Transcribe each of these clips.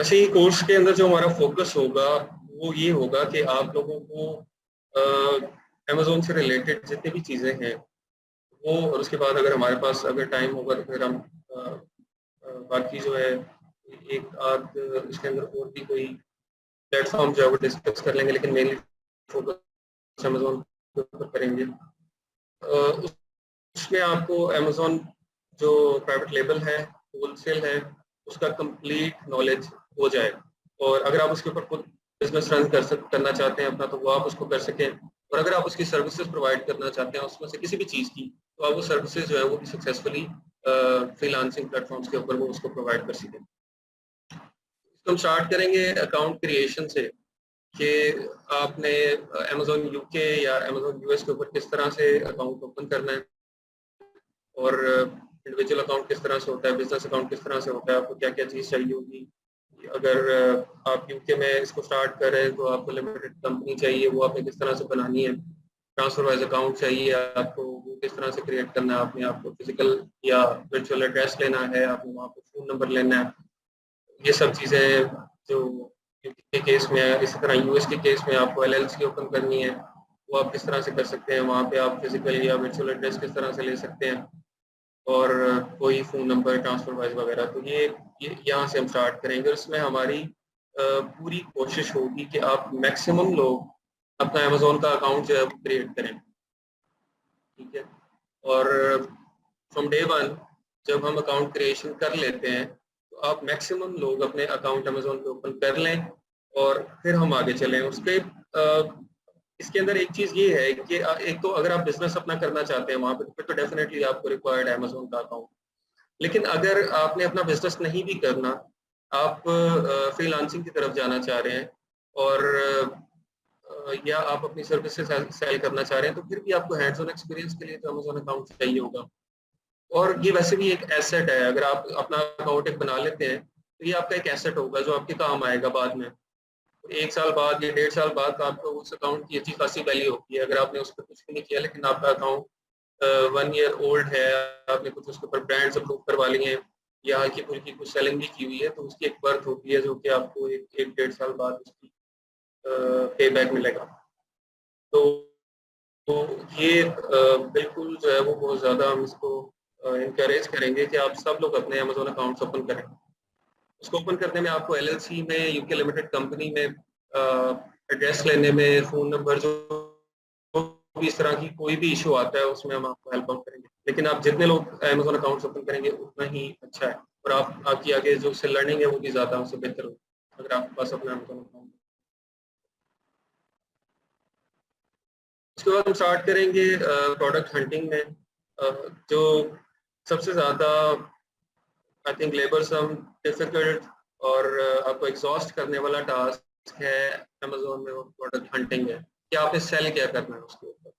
ऐसे ही कोर्स के अंदर जो हमारा फोकस होगा वो ये होगा कि आप लोगों को अमेजोन से रिलेटेड जितनी भी चीज़ें हैं वो, और उसके बाद अगर हमारे पास अगर टाइम होगा तो फिर हम बाकी जो है एक आध इसके अंदर और भी कोई प्लेटफॉर्म जो है वो डिस्कस कर लेंगे, लेकिन मेनली फोकस अमेजोन के ऊपर करेंगे। उसमें आपको अमेजोन जो प्राइवेट लेबल है, होलसेल है, उसका कंप्लीट नॉलेज हो जाए, और अगर आप उसके ऊपर खुद बिजनेस रन करना चाहते हैं अपना, तो वो आप उसको कर सकें। और अगर आप उसकी सर्विसेज प्रोवाइड करना चाहते हैं उसमें से किसी भी चीज़ की, तो आप वो सर्विसेज जो है वो भी सक्सेसफुली फ्रीलांसिंग प्लेटफॉर्म्स के ऊपर वो उसको प्रोवाइड कर सकें। तो हम स्टार्ट करेंगे अकाउंट क्रिएशन से, कि आपने अमेजोन यूके या अमेजोन यूएस के ऊपर किस तरह से अकाउंट ओपन करना है, और इंडिविजुअल अकाउंट किस तरह से होता है, बिजनेस अकाउंट किस तरह से होता है, आपको क्या क्या चीज़ चाहिए होगी। अगर आप यूके में इसको स्टार्ट कर रहे हैं तो आपको लिमिटेड कंपनी चाहिए, वो आपने किस तरह से बनानी है। ट्रांसफर वाइज अकाउंट चाहिए आपको, वो किस तरह से क्रिएट करना है। आपने आपको फिजिकल या वर्चुअल एड्रेस लेना है, आपने वहाँ पर फ़ोन नंबर लेना है। ये सब चीज़ें जो यूके के केस में है, इसी तरह यूएस के केस में आपको एलएलसी ओपन करनी है, वो आप किस तरह से कर सकते हैं। वहाँ पे आप फिजिकल या वर्चुअल एड्रेस किस तरह से ले सकते हैं, और कोई फ़ोन नंबर ट्रांसफ़र वाइज वगैरह। तो ये यहाँ से हम स्टार्ट करेंगे, और इसमें हमारी पूरी कोशिश होगी कि आप मैक्सिमम लोग अपना अमेज़न का अकाउंट जो है वो क्रिएट करें, ठीक है। और फ्रॉम डे वन जब हम अकाउंट क्रिएशन कर लेते हैं, तो आप मैक्सिमम लोग अपने अकाउंट अमेज़न पे ओपन कर लें, और फिर हम आगे चलें। उसके इसके अंदर एक चीज़ ये है कि एक तो अगर आप बिजनेस अपना करना चाहते हैं वहाँ पे, फिर तो डेफिनेटली आपको रिक्वायर्ड है अमेज़न का अकाउंट। लेकिन अगर आपने अपना बिजनेस नहीं भी करना, आप फ्रीलांसिंग की तरफ जाना चाह रहे हैं, और या आप अपनी सर्विसेज सेल करना चाह रहे हैं, तो फिर भी आपको हैंड्स ऑन एक्सपीरियंस के लिए तो अमेज़न अकाउंट चाहिए होगा। और ये वैसे भी एक एसेट है, अगर आप अपना अकाउंट एक बना लेते हैं तो ये आपका एक एसेट होगा जो आपके काम आएगा बाद में। 1 साल बाद या 1.5 साल बाद आपको उस अकाउंट की अच्छी खासी वैल्यू होती है। अगर आपने उस पर कुछ भी नहीं किया, लेकिन आपका अकाउंट 1 ईयर ओल्ड है, आपने कुछ उसके ऊपर ब्रांड्स अप्रूव करवा लिए हैं, या हल्की फुल्की कुछ सेलिंग भी की हुई है, तो उसकी एक वर्थ होती है जो कि आपको एक 1.5 साल बाद उसकी पे बैक मिलेगा। तो तो ये बिल्कुल जो है वो बहुत ज़्यादा हम इसको इनकरेज करेंगे कि आप सब लोग अपने अमेज़न अकाउंट्स ओपन करें। उसको ओपन करने में आपको एलएलसी में, यूके लिमिटेड कंपनी में, एड्रेस लेने में, फ़ोन नंबर, जो भी इस तरह की कोई भी इशू आता है उसमें हम आपको हेल्प आउट करेंगे। लेकिन आप जितने लोग अमेज़न अकाउंट्स ओपन करेंगे उतना ही अच्छा है, और आपकी आगे जो उससे लर्निंग है वो भी ज़्यादा उससे बेहतर होगी अगर आपके पास अपना अमेज़न अकाउंट। उसके बाद हम स्टार्ट करेंगे प्रोडक्ट हंटिंग में। जो सबसे ज़्यादा I think labour some difficult और आपको एग्जॉस्ट करने वाला टास्क है अमेज़न में, वो प्रोडक्ट हंटिंग है कि आपने सेल क्या करना है उसके ऊपर।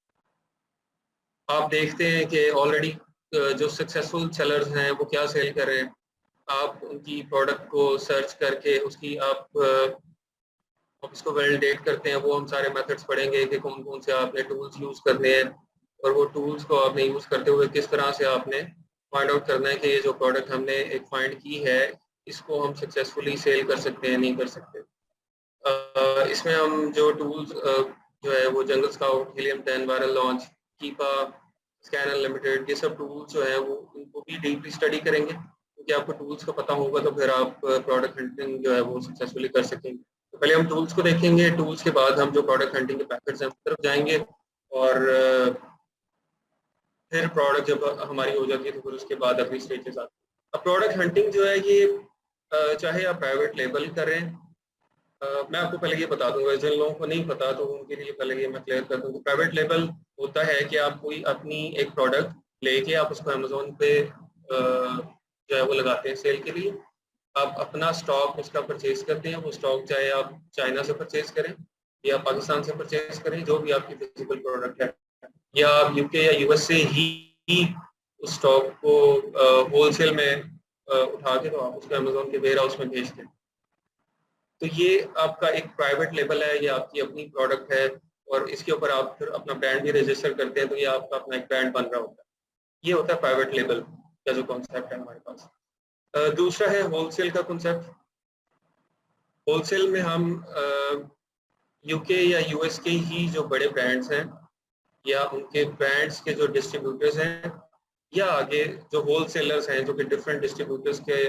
आप देखते हैं कि ऑलरेडी जो सक्सेसफुल सेलर्स हैं वो क्या सेल कर रहे हैं। आप उनकी प्रोडक्ट को सर्च करके उसकी आप इसको वैलिडेट करते हैं। वो हम सारे मेथड्स पढ़ेंगे कि कौन कौन से आपने टूल्स यूज़ करने हैं, और वो टूल्स को आपने यूज़ करते हुए किस तरह से आपने फाइंड आउट करना है कि ये जो प्रोडक्ट हमने एक फाइंड की है इसको हम सक्सेसफुली सेल कर सकते हैं नहीं कर सकते। इसमें हम जो टूल्स जो है वो Jungle Scout, Helium 10, Viral Launch, Keepa, Scan Unlimited, ये सब टूल्स जो है वो उनको भी डीपली स्टडी करेंगे, क्योंकि आपको टूल्स का पता होगा तो फिर आप प्रोडक्ट हंटिंग जो है वो सक्सेसफुली कर सकेंगे। तो पहले हम टूल्स को देखेंगे, टूल्स के बाद हम जो प्रोडक्ट हंटिंग के पैकेट्स हैं उस तरफ जाएंगे, और फिर प्रोडक्ट जब हमारी हो जाती है तो फिर उसके बाद अगली स्टेजेस आती है। अब प्रोडक्ट हंटिंग जो है ये चाहे आप प्राइवेट लेबल करें, मैं आपको पहले ये बता दूंगा, जिन लोगों को नहीं पता तो उनके लिए पहले ये मैं क्लियर कर दूँ। प्राइवेट लेबल होता है कि आप कोई अपनी एक प्रोडक्ट लेके आप उसको अमेज़न पे जो है वो लगाते हैं सेल के लिए। आप अपना स्टॉक उसका परचेज करते हैं। वो स्टॉक चाहे आप चाइना से परचेज करें या पाकिस्तान से परचेज करें, जो भी आपकी फिजिकल प्रोडक्ट है, या आप यूके या यूएस से ही उस स्टॉक को होलसेल में उठा के तो आप उसको अमेज़न के वेयर हाउस में भेज दें। तो ये आपका एक प्राइवेट लेबल है, ये आपकी अपनी प्रोडक्ट है, और इसके ऊपर आप फिर अपना ब्रांड भी रजिस्टर करते हैं, तो ये आपका अपना एक ब्रांड बन रहा होता है। ये होता है प्राइवेट लेबल का जो कॉन्सेप्ट है हमारे पास। दूसरा है होलसेल का कॉन्सेप्ट। होलसेल में हम यूके या यूएस के ही जो बड़े ब्रांड्स हैं या उनके ब्रांड्स के जो डिस्ट्रीब्यूटर्स हैं या आगे जो होलसेलर्स हैं जो कि डिफरेंट डिस्ट्रीब्यूटर्स के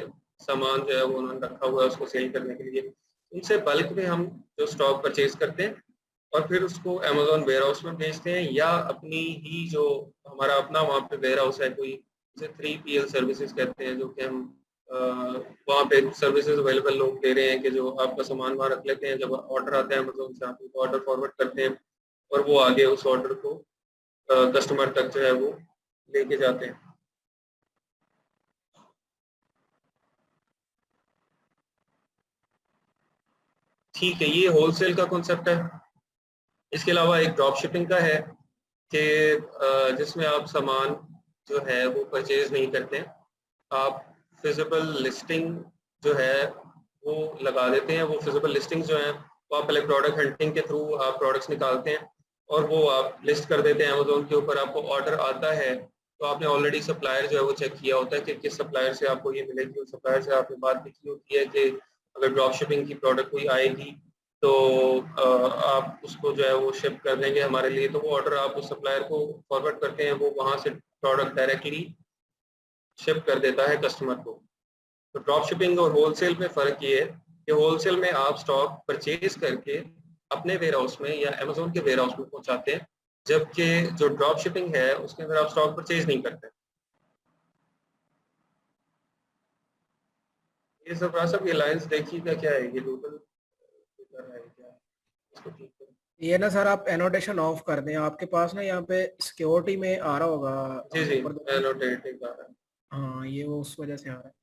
सामान जो है वो उन्होंने रखा हुआ है उसको सेल करने के लिए, उनसे बल्क में हम जो स्टॉक परचेज करते हैं और फिर उसको अमेजोन वेयर हाउस में भेजते हैं या अपनी ही जो हमारा अपना वहाँ पे वेयर हाउस है कोई, जैसे 3PL सर्विसेज कहते हैं, जो कि हम वहाँ पे सर्विसेज अवेलेबल लोग दे रहे हैं कि जो आपका सामान वहाँ रख लेते हैं, जब ऑर्डर आता है अमेजोन से आप उनको ऑर्डर फॉरवर्ड करते हैं और वो आगे उस ऑर्डर को कस्टमर तक जो है वो लेके जाते हैं। ठीक है, ये होलसेल का कॉन्सेप्ट है। इसके अलावा एक ड्रॉप शिपिंग का है कि जिसमें आप सामान जो है वो परचेज नहीं करते हैं, आप फिजिबल लिस्टिंग जो है वो लगा देते हैं। वो फिजिबल लिस्टिंग जो है वो आप पहले प्रोडक्ट हंटिंग के थ्रू आप प्रोडक्ट्स निकालते हैं और वो आप लिस्ट कर देते हैं अमेजोन के ऊपर। आपको ऑर्डर आता है तो आपने ऑलरेडी सप्लायर जो है वो चेक किया होता है कि किस सप्लायर से आपको ये मिलेगी, उस सप्लायर से आपने बात भी की होती है कि अगर ड्रॉप शिपिंग की प्रोडक्ट कोई आएगी तो आप उसको जो है वो शिप कर देंगे हमारे लिए। तो वो ऑर्डर आप उस सप्लायर को फॉरवर्ड करते हैं, वो वहाँ से प्रोडक्ट डायरेक्टली शिप कर देता है कस्टमर को। तो ड्रॉप शिपिंग और होलसेल में फ़र्क ये है कि होलसेल में आप स्टॉक परचेज करके अपने वेयर हाउस में या अमेजोन के वेयर हाउस में पहुंचाते हैं, जबकि जो ड्रॉप शिपिंग है उसके अंदर आप स्टॉक परचेज नहीं करते। ये सब रास्ता ये लाइंस देखिएगा, क्या है ये टोटल कर रहा है क्या, इसको ठीक करें। ये ना सर आप एनोटेशन ऑफ कर दें, आपके पास ना यहाँ पे सिक्योरिटी में आ रहा होगा जी जी, ऊपर एनोटेटिंग का है। हाँ ये वो उस वजह से आ रहा है।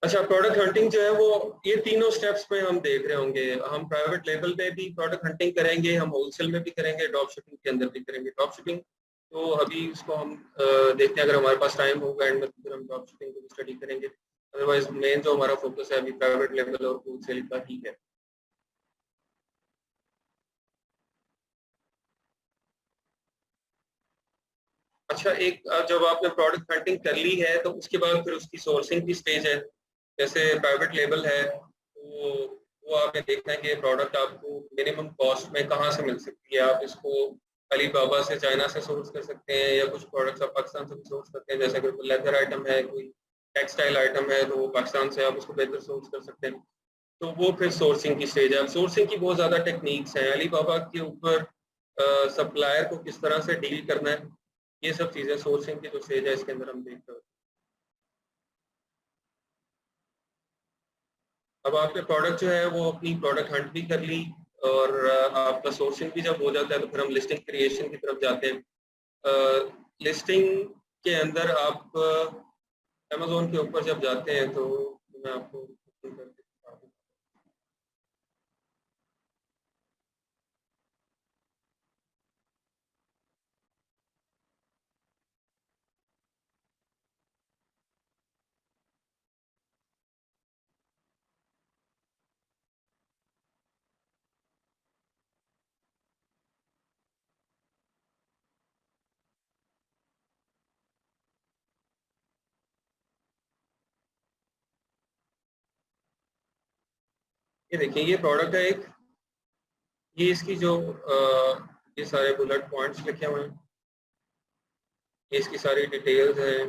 अच्छा, प्रोडक्ट हंटिंग जो है वो ये तीनों स्टेप्स में हम देख रहे होंगे। हम प्राइवेट लेवल में भी प्रोडक्ट हंटिंग करेंगे, हम होलसेल में भी करेंगे, ड्रॉप शिपिंग के अंदर भी करेंगे। ड्रॉप शिपिंग तो अभी इसको हम देखते हैं, अगर हमारे पास टाइम होगा एंड में तो फिर हम ड्रॉप शिपिंग को भी स्टडी करेंगे। अदरवाइज मेन जो हमारा फोकस है अभी प्राइवेट लेवल और होलसेल का ही है। अच्छा, एक जब आपने प्रोडक्ट हंटिंग कर ली है तो उसके बाद फिर उसकी सोर्सिंग की स्टेज है। जैसे प्राइवेट लेबल है तो वो आपने देखना है कि प्रोडक्ट आपको मिनिमम कॉस्ट में कहाँ से मिल सकती है। आप इसको अलीबाबा से, चाइना से सोर्स कर सकते हैं, या कुछ प्रोडक्ट्स आप पाकिस्तान से भी सोर्स करते हैं। जैसे अगर कोई लेदर आइटम है, कोई टेक्सटाइल आइटम है, तो वो पाकिस्तान से आप उसको बेहतर सोर्स कर सकते हैं। तो वो फिर सोर्सिंग की स्टेज है। अब सोर्सिंग की बहुत ज़्यादा टेक्निक्स हैं। अलीबाबा के ऊपर सप्लायर को किस तरह से डील करना है, ये सब चीज़ें सोर्सिंग की जो स्टेज है इसके अंदर हम देखते हैं। अब आपके प्रोडक्ट जो है वो अपनी प्रोडक्ट हंट भी कर ली और आपका सोर्सिंग भी जब हो जाता है तो फिर हम लिस्टिंग क्रिएशन की तरफ जाते हैं। लिस्टिंग के अंदर आप अमेजोन के ऊपर जब जाते हैं तो मैं आपको ये देखिए, ये प्रोडक्ट है एक, ये इसकी जो ये सारे बुलेट पॉइंट्स लिखे हुए हैं, ये इसकी सारी डिटेल्स हैं।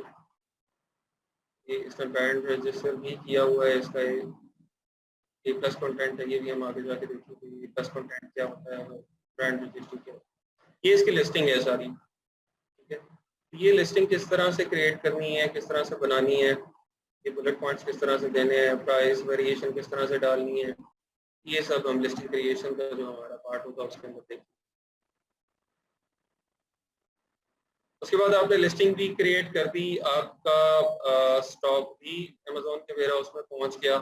ये इसका ब्रांड रजिस्टर भी किया हुआ है, इसका ये प्लस कंटेंट है, ये भी हम आगे जाके देखेंगे ये प्लस कंटेंट क्या होता है, ब्रांड रजिस्टर क्या होता है। ये इसकी लिस्टिंग है सारी, ठीक है। ये लिस्टिंग किस तरह से क्रिएट करनी है, किस तरह से बनानी है, ये बुलेट पॉइंट्स किस तरह से देने हैं, प्राइस वेरिएशन किस तरह से डालनी है, ये सब हम लिस्टिंग क्रिएशन का जो हमारा पार्ट होगा उसके अंदर देखेंगे। उसके बाद आपने लिस्टिंग भी क्रिएट कर दी, आपका स्टॉक भी अमेजोन के वेयर हाउस में पहुंच गया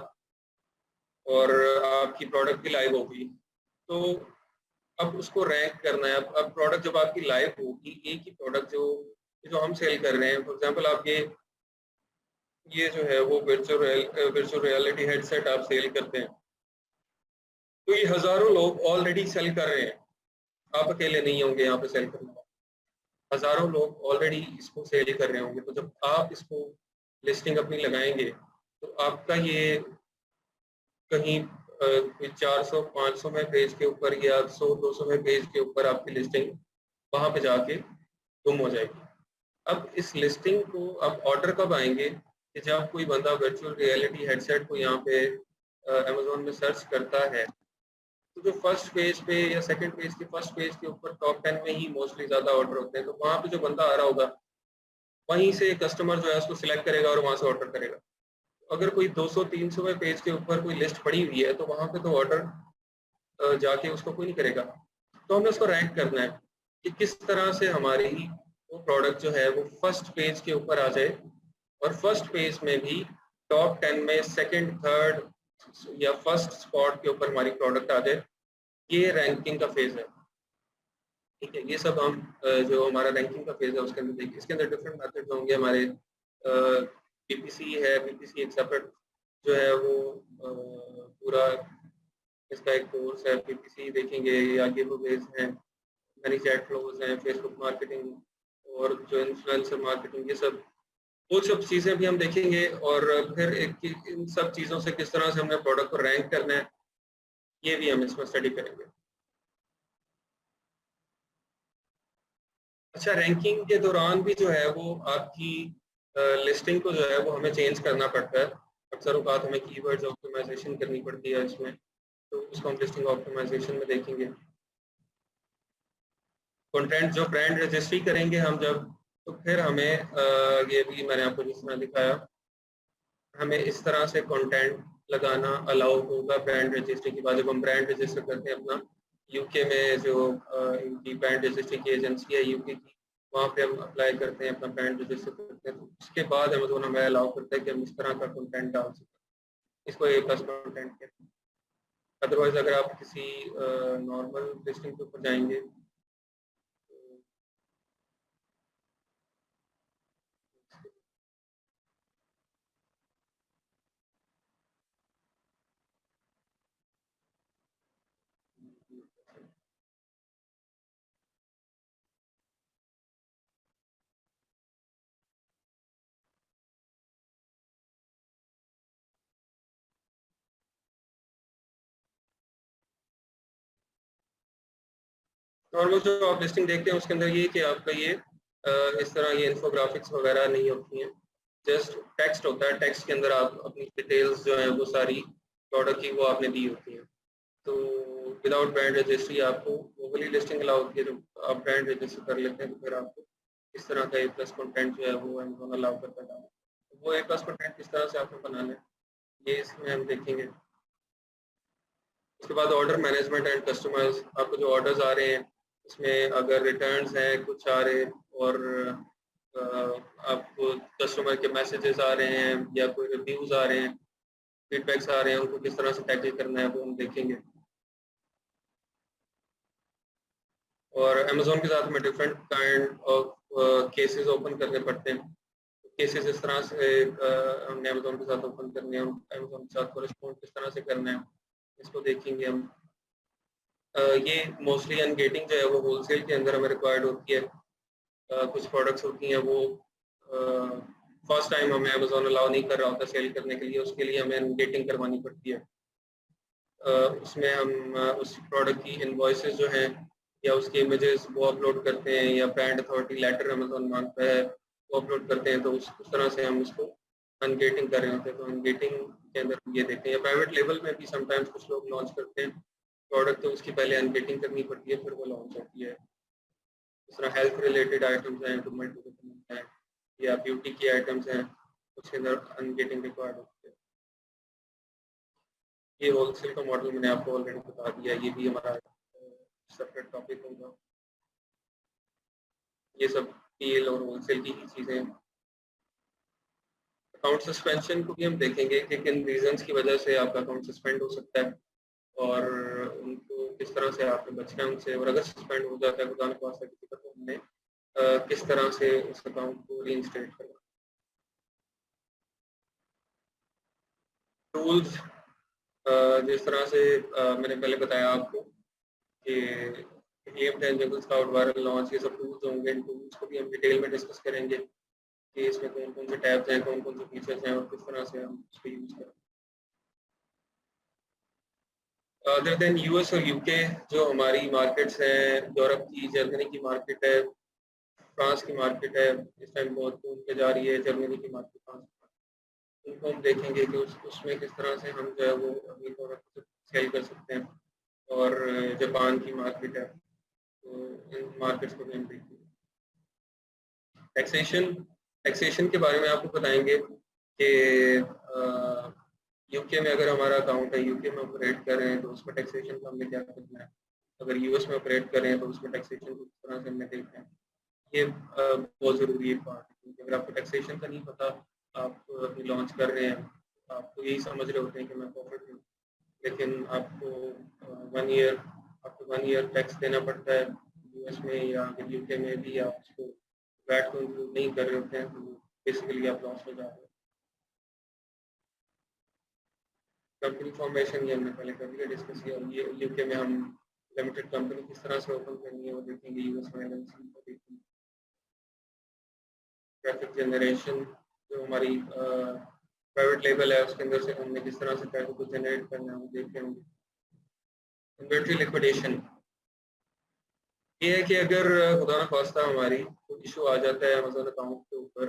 और आपकी प्रोडक्ट भी लाइव हो गई। तो अब उसको रैंक करना है। अब प्रोडक्ट जब आपकी लाइव होगी, एक ही प्रोडक्ट जो हम सेल कर रहे हैं, फॉर एग्जांपल आप ये जो है वो वर्चुअल रियलिटी हेडसेट आप सेल करते हैं, तो ये हज़ारों लोग ऑलरेडी सेल कर रहे हैं, आप अकेले नहीं होंगे यहाँ पे सेल करने वाले, हज़ारों लोग ऑलरेडी इसको सेल कर रहे होंगे। तो जब आप इसको लिस्टिंग अपनी लगाएँगे, तो आपका ये कहीं कोई 400-500 में पेज के ऊपर या 100-200 में पेज के ऊपर आपकी लिस्टिंग वहाँ पे जाके गुम हो जाएगी। अब इस लिस्टिंग को अब ऑर्डर कब आएँगे कि जब कोई बंदा वर्चुअल रियलिटी हेडसेट को यहाँ पे अमेज़न में सर्च करता है, तो जो फर्स्ट पेज पे या सेकंड पेज के फर्स्ट पेज के ऊपर टॉप 10 में ही मोस्टली ज़्यादा ऑर्डर होते हैं, तो वहाँ पे जो बंदा आ रहा होगा, वहीं से कस्टमर जो है उसको सिलेक्ट करेगा और वहाँ से ऑर्डर करेगा। अगर कोई 200-300 वें पेज के ऊपर कोई लिस्ट पड़ी हुई है, तो वहाँ पे तो ऑर्डर जाके उसको कोई नहीं करेगा। तो हमें उसको रैंक करना है कि किस तरह से हमारी वो प्रोडक्ट जो है वो फर्स्ट पेज के ऊपर आ जाए, और फर्स्ट पेज में भी टॉप 10 में सेकंड, थर्ड या फर्स्ट स्पॉट के ऊपर हमारी प्रोडक्ट आ जाए। ये रैंकिंग का फेज़ है। ठीक है, ये सब हम जो हमारा रैंकिंग का फेज़ है उसके अंदर देखिए। इसके अंदर डिफरेंट मेथड्स होंगे हमारे। पीपीसी है, पीपीसी एक सेपरेट जो है वो पूरा इसका एक कोर्स है, पीपीसी देखेंगे या गिवअवेज़ हैं, मनी चैट फ्लोज़ हैं, फेसबुक मार्केटिंग और जो इन्फ्लुएंसर मार्केटिंग, ये सब वो सब चीज़ें भी हम देखेंगे। और फिर इन सब चीज़ों से किस तरह से हमने प्रोडक्ट को रैंक करना है, ये भी हम इसमें स्टडी करेंगे। अच्छा, रैंकिंग के दौरान भी जो है वो आपकी लिस्टिंग को जो है वो हमें चेंज करना पड़ता है। अक्सर औक़ात हमें कीवर्ड्स ऑप्टिमाइज़ेशन करनी पड़ती है इसमें, तो उसको हम लिस्टिंग ऑप्टिमाइज़ेशन में देखेंगे। कंटेंट जो ब्रांड रजिस्ट्री करेंगे हम जब, तो फिर हमें ये भी मैंने आपको जिस तरह दिखाया, हमें इस तरह से कंटेंट लगाना अलाउ होगा ब्रांड रजिस्ट्री के बाद। जब हम ब्रांड रजिस्टर करते हैं अपना, यूके में जो इनकी ब्रांड रजिस्ट्री की एजेंसी है यूके की, वहाँ पे हम अप्लाई करते हैं, अपना ब्रांड रजिस्टर करते हैं, तो उसके बाद अमेज़न हमें अलाउ करता है कि हम इस तरह का कंटेंट डाल सकते हैं। इसको ए प्लस कंटेंट कहते हैं। अदरवाइज़ अगर आप किसी नॉर्मल लिस्टिंग के ऊपर जाएँगे, नॉर्मल जो आप लिस्टिंग देखते हैं उसके अंदर ये कि आपका ये इस तरह ये इन्फोग्राफिक्स वगैरह नहीं होती हैं, जस्ट टेक्स्ट होता है। टेक्स्ट के अंदर आप अपनी डिटेल्स जो हैं वो सारी प्रोडक्ट की वो आपने दी होती हैं। तो विदाउट ब्रांड रजिस्ट्री आपको वो वाली लिस्टिंग अलाउ होती है। जब आप ब्रांड रजिस्टर कर लेते हैं तो फिर आपको इस तरह का ए प्लस कंटेंट जो है वो अमेज़न अलाउ करता है। वो ए प्लस कंटेंट किस तरह से आपको बनाना है, ये इसमें हम देखेंगे। उसके बाद ऑर्डर मैनेजमेंट एंड कस्टमर्स, आपको जो ऑर्डर्स आ रहे हैं उसमें अगर रिटर्न्स हैं कुछ आ रहे, और आपको कस्टमर के मैसेजेस आ रहे हैं या कोई रिव्यूज़ आ रहे हैं, फीडबैक्स आ रहे हैं, उनको किस तरह से टैकल करना है वो हम देखेंगे। और अमेज़न के साथ हमें different kind of cases open करने पड़ते हैं। केसेस इस तरह से हमने अमेज़न के साथ ओपन करने हैं, अमेज़न के साथ कोरेस्पॉन्ड किस तरह से करना है, इसको देखेंगे हम। ये मोस्टली अनगेटिंग जो है वो होलसेल के अंदर हमें रिक्वायर्ड होती है। कुछ प्रोडक्ट्स होती हैं वो फर्स्ट टाइम हमें अमेज़न अलाउ नहीं कर रहा होता सेल करने के लिए, उसके लिए हमें अनगेटिंग करवानी पड़ती है। उसमें हम उस प्रोडक्ट की इनवॉइसेस जो हैं या उसके इमेजेस वो अपलोड करते हैं, या ब्रांड अथॉरिटी लेटर अमेज़न मांगता है वो अपलोड करते हैं, तो उस तरह से हम उसको अनगेटिंग कर रहे होते हैं। तो अनगेटिंग के अंदर ये देखते हैं, या प्राइवेट लेवल में भी समटाइम्स कुछ लोग लॉन्च करते हैं प्रोडक्ट, तो उसकी पहले अनगेटिंग करनी पड़ती है, फिर वो लॉन्च होती है। इस तरह हेल्थ रिलेटेड आइटम्स हैं तो मल्टीविटामिन हैं, या ब्यूटी की आइटम्स हैं, उसके अंदर अनगेटिंग रिक्वायर्ड होती है। ये होलसेल का मॉडल मैंने आपको ऑलरेडी बता दिया, ये भी हमारा सेपरेट टॉपिक होगा। ये सब पीएल और होलसेल की ही चीज़ें हैं। अकाउंट सस्पेंशन को भी हम देखेंगे कि किन रीजंस की वजह से आपका अकाउंट सस्पेंड हो सकता है, और उनको किस तरह से आपने बचना है उनसे, और अगर सस्पेंड हो जाता है खुदा न खास्ता किसी का, तो हमने किस तरह से उस अकाउंट को रीइंस्टेट करना। टूल्स जिस तरह से मैंने पहले बताया आपको कि game tangible scout viral launch, ये सब टूल्स होंगे। इन टूल्स को भी हम डिटेल में डिस्कस करेंगे कि इसमें कौन कौन से टैब्स हैं, कौन कौन से फीचर्स हैं और किस तरह से हम उसको यूज़ करें। अदर देन यूएस और यूके जो हमारी मार्केट्स हैं, यूरोप की, जर्मनी की मार्केट है, फ्रांस की मार्केट है, इस टाइम बहुत कूद के जा रही है जर्मनी की मार्केट, फ्रांस की मार्केट। उनको हम देखेंगे कि उसमें किस तरह से हम जो है वो अपनी प्रोडक्ट सेल कर सकते हैं। और जापान की मार्केट है, तो इन मार्केट्स को भी हम देखेंगे। टैक्सेशन, टैक्सेशन के बारे में आपको बताएंगे कि यूके में अगर हमारा अकाउंट है, यूके में ऑपरेट कर रहे हैं, तो उसमें टैक्सेशन का हमने क्या करना है। अगर यूएस में ऑपरेट कर रहे हैं तो उसमें टैक्सेशन को किस तरह से हमने देखना है। ये बहुत ज़रूरी एक पार्ट है, क्योंकि अगर आपको टैक्सेशन का नहीं पता, आप अभी लॉन्च कर रहे हैं, आपको यही समझ रहे होते हैं कि मैं प्रॉफिट हूँ, लेकिन आपको 1 ईयर टैक्स देना पड़ता है यूएस में, या फिर यूके में भी आप उसको वैट को इंक्लूड नहीं कर रहे होते हैं, तो बेसिकली आप लॉस में जा रहे हैं। कंपनी फॉर्मेशन ये हमने पहले कर लिया डिस्कस किया। ये यूके में हम लिमिटेड कंपनी किस तरह से ओपन करनी है वो देखेंगे, यूएस में एलएलसी को देखेंगे। ट्रैफिक जनरेशन जो हमारी प्राइवेट लेबल है उसके अंदर से हमने किस तरह से ट्रैफिक को जनरेट करना है वो देखेंगे। इन्वेंट्री लिक्विडेशन ये है कि अगर खुदा न खास्ता हमारी कोई इशू आ जाता है अमेज़न अकाउंट के ऊपर,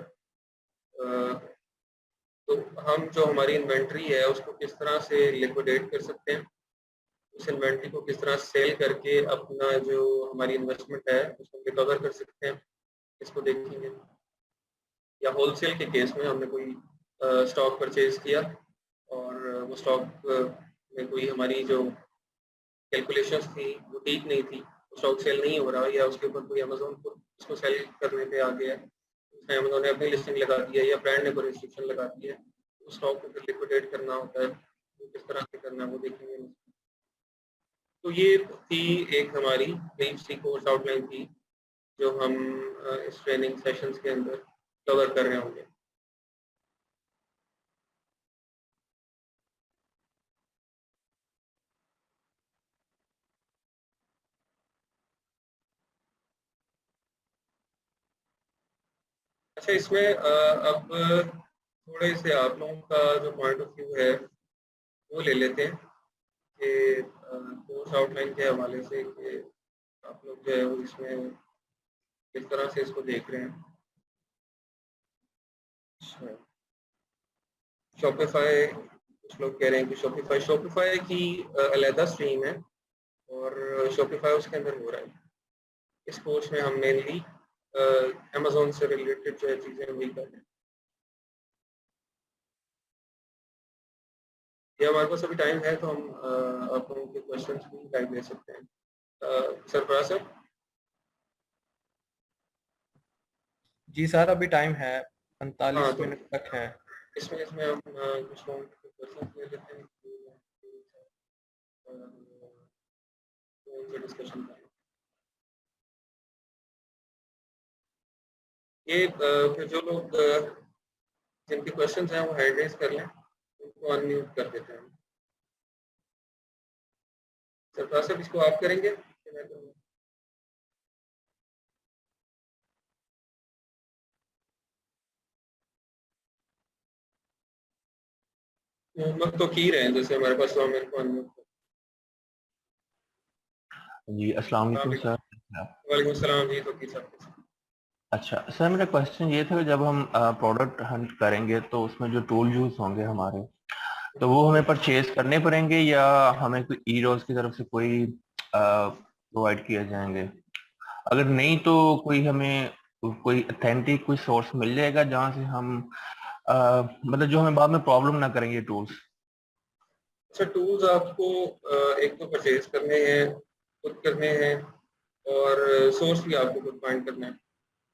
तो हम जो हमारी इन्वेंट्री है उसको किस तरह से लिक्विडेट कर सकते हैं, उस इन्वेंट्री को किस तरह सेल करके अपना जो हमारी इन्वेस्टमेंट है उसको रिकवर कर सकते हैं, इसको देखेंगे। या होलसेल के केस में हमने कोई स्टॉक परचेज किया और वो स्टॉक में कोई हमारी जो कैलकुलेशंस थी वो ठीक नहीं थी, स्टॉक सेल नहीं हो रहा, या उसके ऊपर कोई अमेज़न को उसको सेल करने पे आ गया है, उसने अमेज़न ने अपनी लिस्टिंग लगा दी है या ब्रांड ने कोई रिस्ट्रिक्शन लगा दी है, उस स्टॉक को फिर लिक्विडेट करना होता है, तो किस तरह से करना है वो देखेंगे। तो ये थी एक हमारी ब्रीफ सी कोर्स आउटलाइन थी जो हम इस ट्रेनिंग सेशंस के अंदर कवर कर रहे होंगे। अच्छा, इसमें अब थोड़े से आप लोगों का जो पॉइंट ऑफ व्यू है वो ले लेते हैं कि कोर्स आउटलाइन के हवाले से कि आप लोग जो है वो इसमें किस तरह से इसको देख रहे हैं। अच्छा, शॉपिफाई, कुछ लोग कह रहे हैं कि शॉपिफाई की अलहदा स्ट्रीम है और शॉपिफाई उसके अंदर हो रहा है। इस कोर्स में हम मेनली अमेज़न से रिलेटेड जो है चीज़ें वही कर रहे हैं। ये हमारे पास अभी टाइम है तो हम आप लोगों के क्वेश्चंस भी लाइव ले सकते हैं। सरफराज सर। जी सर, अभी टाइम है, 45 हाँ, तो मिनट तक है। इसमें इसमें हम कुछ लोगों के क्वेश्चंस ले लेते हैं, उनसे डिस्कशन करें। ये फिर जो लोग जिनके क्वेश्चंस हैं वो हैंड रेज कर लें, उनको अनम्यूट कर देते हैं। सरफराज सर, इसको आप करेंगे कि मैं करूँगा? मोहम्मद तो की रहे हैं जैसे हमारे पास, तो हम इनको अनम्यूट जी अस्सलाम वालेकुम सर। वालेकुम सलाम जी, तो की सर। अच्छा सर, मेरा क्वेश्चन ये था कि जब हम प्रोडक्ट हंट करेंगे तो उसमें जो टूल यूज होंगे हमारे, तो वो हमें परचेज करने पड़ेंगे या हमें कोई ई-रोज की तरफ से कोई प्रोवाइड किए जाएंगे? अगर नहीं तो कोई हमें कोई अथेंटिक कोई सोर्स मिल जाएगा जहाँ से हम मतलब जो हमें बाद में प्रॉब्लम ना करेंगे टूल्स। अच्छा, टूल्स आपको एक तो परचेज करने हैं, खुद करने हैं, और सोर्स भी आपको खुद फाइंड करना है,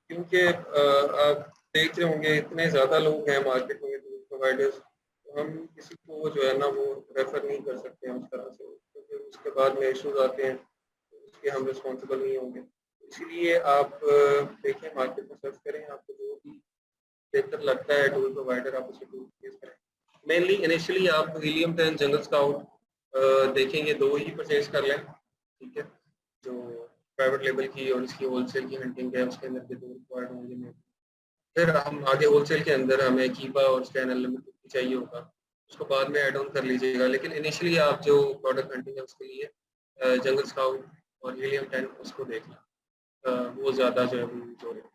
क्योंकि आप देख रहे होंगे इतने ज़्यादा लोग हैं मार्केट में टूल प्रोवाइडर्स, तो हम किसी को जो है ना वो रेफर नहीं कर सकते हैं उस तरह से, क्योंकि उसके बाद में इश्यूज आते हैं उसके हम रिस्पॉन्सिबल नहीं होंगे। इसीलिए आप देखिए मार्केट में सर्च करें, आपको जो भी बेहतर लगता है टूल प्रोवाइडर आप उसे टूल परचेज करें। मेनली इनिशियली आप हीलियम 10 जंगल स्काउट देखेंगे, 2 ही परचेज कर लें, ठीक है। जो प्राइवेट लेवल की और इसकी होलसेल की हंटिंग है उसके अंदर के 2 रिक्वायर्ड होंगे। फिर हम आगे होलसेल के अंदर हमें कीपा और स्कैन अनलिमिटेड भी चाहिए होगा, उसको बाद में ऐड ऑन कर लीजिएगा। लेकिन इनिशियली आप जो प्रोडक्ट हंटिंग है उसके लिए जंगल स्काउट और हीलियम 10 उसको देख लें, वो ज़्यादा जो है वो यूज हो रहे हैं।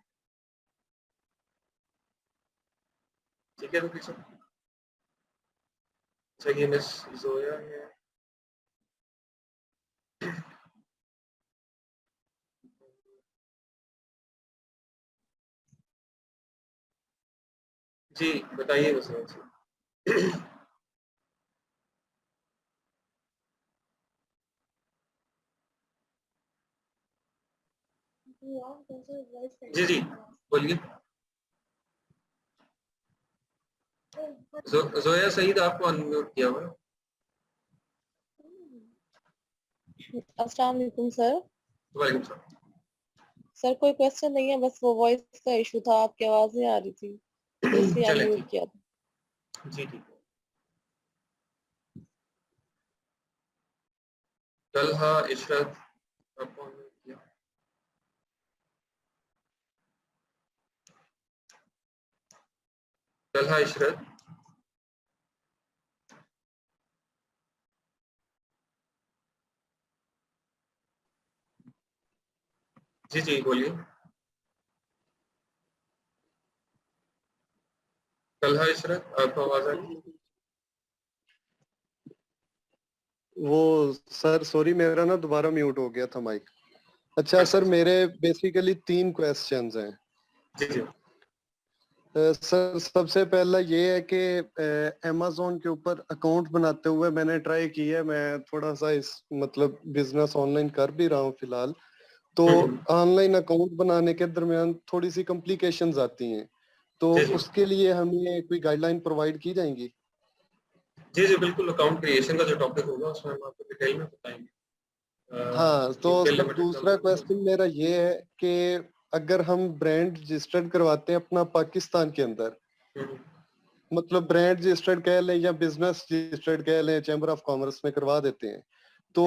ठीक है तो किसी चाहिए मिस जोया है। जी बताइए बस। जी जी बोलिए। जोया सईद आपको अनम्यूट किया हुआ है। अस्सलाम वालेकुम सर। वालेकुम सलाम। सर कोई क्वेश्चन नहीं है, बस वो वॉइस का इशू था, आपकी आवाज नहीं आ रही थी तो इसलिए चले अनम्यूट ठीक, किया था। जी ठीक है। तलहा इशरत आपको अनम्यूट किया। तलहा इशरत जी जी बोलिए। तलहा इशरत आपको आवाज आ रही है? वो सर सॉरी मेरा ना दोबारा म्यूट हो गया था माइक। अच्छा सर मेरे बेसिकली 3 क्वेश्चंस हैं। जी जी सर सबसे पहला ये है कि अमेज़न के ऊपर अकाउंट बनाते हुए मैंने ट्राई किया है, मैं थोड़ा सा इस मतलब बिजनेस ऑनलाइन कर भी रहा हूँ फिलहाल। तो ऑनलाइन अकाउंट बनाने के दरमियान थोड़ी सी कॉम्प्लिकेशंस आती हैं, तो जी जी उसके लिए हमें कोई गाइडलाइन प्रोवाइड की जाएंगी? जी जी बिल्कुल। अकाउंट क्रिएशन का जो टॉपिक होगा उसमें हम आपको डिटेल में बताएंगे। हाँ तो यूके सर लिमिटेड दूसरा क्वेश्चन मेरा ये है कि अगर हम ब्रांड रजिस्टर्ड करवाते हैं अपना पाकिस्तान के अंदर, मतलब ब्रांड रजिस्टर्ड कह लें या बिजनेस रजिस्टर्ड कह लें, चैम्बर ऑफ कॉमर्स में करवा देते हैं, तो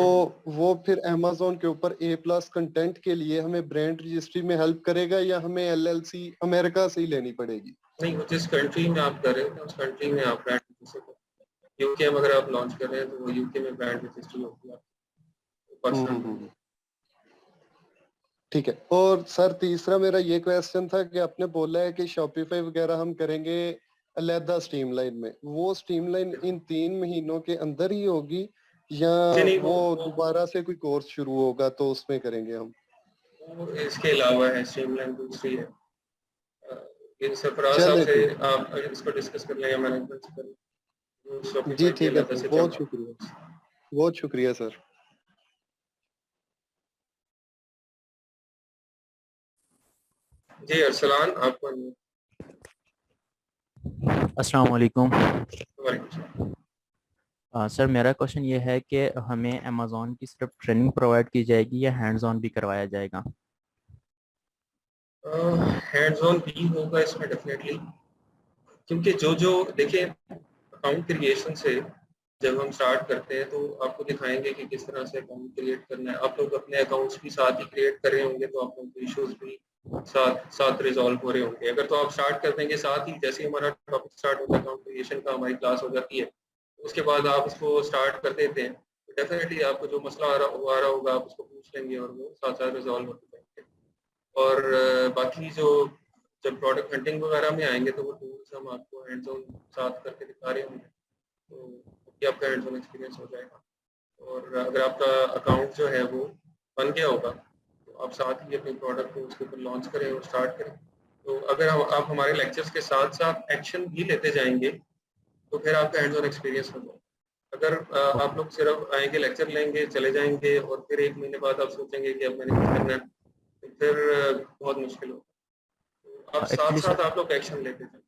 वो फिर अमेज़न के ऊपर A+ कंटेंट के लिए हमें ब्रांड रजिस्ट्री में हेल्प करेगा या हमें LLC अमेरिका से ही लेनी पड़ेगी? नहीं, जिस कंट्री में आप कर रहे हो उस कंट्री में आप ब्रांड रजिस्टर करो। यूके में अगर आप लॉन्च कर रहे हैं तो वो यूके में ब्रांड रजिस्ट्री होगी आपकी पाकिस्तान में। ठीक है। और सर तीसरा मेरा ये क्वेश्चन था कि आपने बोला है कि शॉपिफाई वगैरह हम करेंगे अलहदा स्ट्रीमलाइन में, वो स्ट्रीमलाइन इन 3 महीनों के अंदर ही होगी या नहीं, वो दोबारा से कोई कोर्स शुरू होगा तो उसमें करेंगे हम? वो इसके अलावा है, स्ट्रीमलाइन दूसरी है। इन सरफराज साहब चले से ठीक है। आप अगर इसको डिस्कस कर लें या मैनेजमेंट से कर लें, वो जी शॉपिफाई की ठीक है अलग सर, से चल बहुत रहा शुक्रिया, बहुत शुक्रिया सर। है। जी अरसलान आपको अस्सलाम वालेकुम। वालेकुम सलाम। सर मेरा क्वेश्चन ये है कि हमें अमेज़ॉन की सिर्फ ट्रेनिंग प्रोवाइड की जाएगी या हैंड्स ऑन भी करवाया जाएगा? हैंड्स ऑन भी होगा इसमें डेफिनेटली, क्योंकि जो देखिए अकाउंट क्रिएशन से जब हम स्टार्ट करते हैं तो आपको दिखाएंगे कि किस तरह से अकाउंट क्रिएट करना है। आप लोग अपने अकाउंट्स भी साथ ही क्रिएट कर रहे होंगे तो आप लोग के इश्यूज भी साथ साथ रिजॉल्व हो रहे होंगे। अगर तो आप स्टार्ट कर देंगे साथ ही, जैसे ही हमारा टॉपिक स्टार्ट होता है अकाउंट क्रिएशन का, हमारी क्लास हो जाती है, उसके बाद आप उसको स्टार्ट कर देते हैं तो डेफिनेटली आपको जो मसला आ रहा होगा आप उसको पूछ लेंगे और वो साथ साथ रिजॉल्व होते जाएंगे। और बाकी जो जब प्रोडक्ट हंटिंग वगैरह में आएंगे तो वो टूल्स हम आपको हैंड्स ऑन साथ करके दिखा रहे होंगे, तो आपका हैंड्स ऑन एक्सपीरियंस हो जाएगा। और अगर आपका अकाउंट जो है वो बन गया होगा तो आप साथ ही अपने प्रोडक्ट को उसके ऊपर लॉन्च करें और स्टार्ट करें। तो अगर आप हमारे लेक्चर्स के साथ साथ एक्शन भी लेते जाएंगे तो फिर आपका हैंड्स ऑन एक्सपीरियंस हो जाएगा। अगर आप लोग सिर्फ आएंगे लेक्चर लेंगे चले जाएंगे और फिर 1 महीने बाद आप सोचेंगे कि अब मैंने कुछ करना है, तो फिर बहुत मुश्किल होगा। तो आप साथ एक्चुअली साथ सर आप लोग एक्शन लेते जाएं।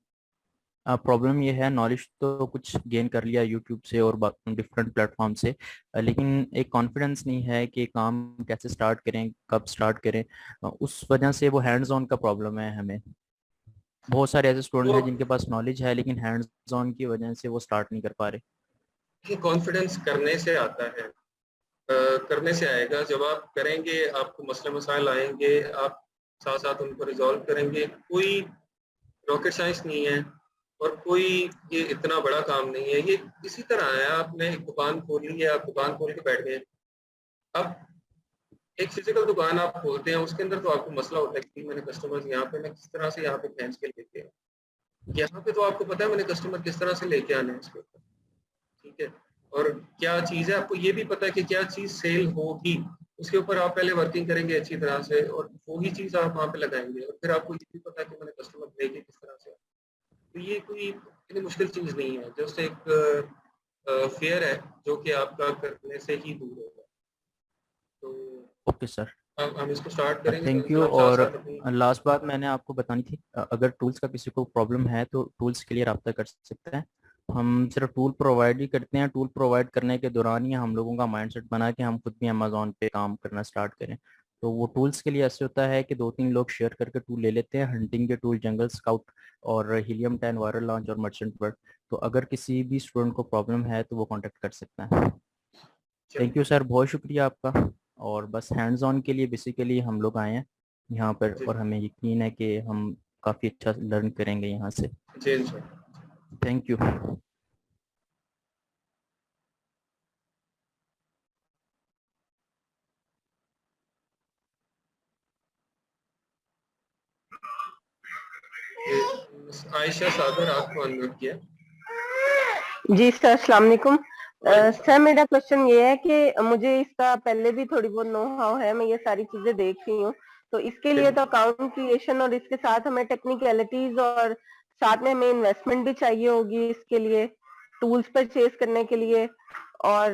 प्रॉब्लम ये है, नॉलेज तो कुछ गेन कर लिया यूट्यूब से और डिफरेंट प्लेटफॉर्म से, लेकिन एक कॉन्फिडेंस नहीं है कि काम कैसे स्टार्ट करें, कब स्टार्ट करें। उस वजह से वो हैंड्स ऑन का प्रॉब्लम है हमें। बहुत सारे ऐसे स्टूडेंट वो हैं जिनके पास नॉलेज है लेकिन हैंड्स ऑन की वजह से वो स्टार्ट नहीं कर पा रहे। कॉन्फिडेंस करने से आता है, करने से आएगा। जब आप करेंगे आपको मसले मसाइल आएंगे, आप साथ साथ उनको रिजॉल्व करेंगे। कोई रॉकेट साइंस नहीं है और कोई ये इतना बड़ा काम नहीं है। ये इसी तरह है, आपने एक दुकान खोली है, आप दुकान खोल के बैठ गए। अब एक फिजिकल दुकान आप खोलते हैं, उसके अंदर तो आपको मसला होता है कि मैंने कस्टमर्स यहाँ पे मैं किस तरह से यहाँ पे भैंस के लेके आऊं। यहाँ पे तो आपको पता है मैंने कस्टमर किस तरह से लेके आने हैं इसके ऊपर, ठीक है। और क्या चीज़ है आपको ये भी पता है कि क्या चीज़ सेल होगी, उसके ऊपर आप पहले वर्किंग करेंगे अच्छी तरह से और वही चीज़ आप वहाँ पे लगाएंगे। और फिर आपको ये भी पता है कि मैंने कस्टमर लेके किस तरह से। तो ये कोई इतनी मुश्किल चीज़ नहीं है, जस्ट एक फेयर है जो कि आपका करने से ही दूर होगा। तो ओके सर, हम इसको स्टार्ट करेंगे। Thank you. तो साथ और साथ अपनी लास्ट बात मैंने आपको बतानी थी, अगर टूल्स का किसी को प्रॉब्लम है तो टूल्स के लिए रब्ता कर सकते हैं। हम सिर्फ टूल प्रोवाइड ही करते हैं, टूल प्रोवाइड करने के दौरान ही हम लोगों का माइंडसेट बना कि हम खुद भी अमेजोन पे काम करना स्टार्ट करें। तो वो टूल्स के लिए ऐसे होता है कि 2-3 लोग शेयर करके टूल ले लेते हैं, हंटिंग के टूल जंगल स्काउट और हीलियम 10 वायरल लॉन्च और मर्चेंट बर्ड। तो अगर किसी भी स्टूडेंट को प्रॉब्लम है तो वो कॉन्टेक्ट कर सकते हैं। थैंक यू सर, बहुत शुक्रिया आपका। और बस हैंड्स ऑन के लिए बेसिकली हम लोग आए हैं यहाँ पर जी और हमें यकीन है कि हम काफ़ी अच्छा लर्न करेंगे यहाँ से। जी sir. Thank you. Ayesha Sagar आपको अनम्यूट किया। जी सर, अस्सलाम वालेकुम। सर मेरा क्वेश्चन ये है कि मुझे इसका पहले भी थोड़ी बहुत नो हाउ है, मैं ये सारी चीजें देख रही हूँ। तो इसके लिए तो अकाउंट क्रिएशन और इसके साथ हमें टेक्निकलिटीज और साथ में हमें इन्वेस्टमेंट भी चाहिए होगी इसके लिए, टूल्स परचेज करने के लिए। और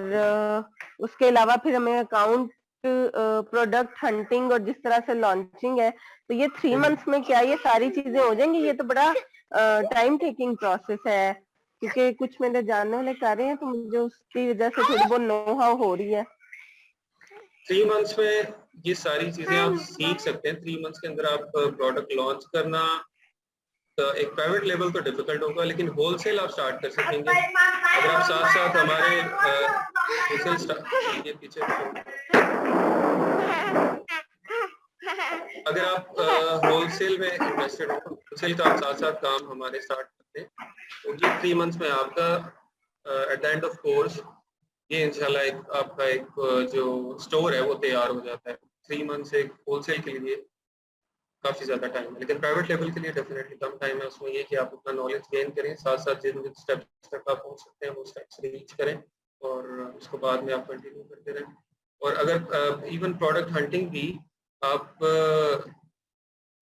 उसके अलावा फिर हमें अकाउंट, प्रोडक्ट हंटिंग और जिस तरह से लॉन्चिंग है, तो ये 3 मंथ्स में क्या ये सारी चीजें हो जाएंगी? ये तो बड़ा टाइम टेकिंग प्रोसेस है, क्योंकि कुछ मेरे जानने वाले कर रहे हैं तो मुझे उसकी वजह से थोड़ी बहुत नो हाउ हो रही है। 3 मंथ्स में ये सारी चीजें आप सीख सकते हैं। 3 मंथ्स के अंदर आप प्रोडक्ट लॉन्च करना, एक प्राइवेट लेवल तो डिफिकल्ट होगा, लेकिन होलसेल आप स्टार्ट कर सकेंगे। अगर आप साथ साथ हमारे होलसेल ये पीछे अगर आप होलसेल में इंटरेस्टेड हो, होलसेल का आप साथ साथ काम हमारे स्टार्ट करते हैं, तो ये 3 मंथ्स में आपका at the end of course ये इंशाल्लाह एक आपका एक जो स्टोर है वो तैयार हो जाता है। 3 मंथ्स एक होलसेल के लिए काफ़ी ज़्यादा टाइम है, लेकिन प्राइवेट लेवल के लिए डेफिनेटली कम टाइम है। उसमें ये कि आप अपना नॉलेज गेन करें, साथ साथ जिन स्टेप्स तक आप पहुंच सकते हैं वो स्टेप्स रीच करें और उसको बाद में आप कंटिन्यू करते रहें। और अगर इवन प्रोडक्ट हंटिंग भी आप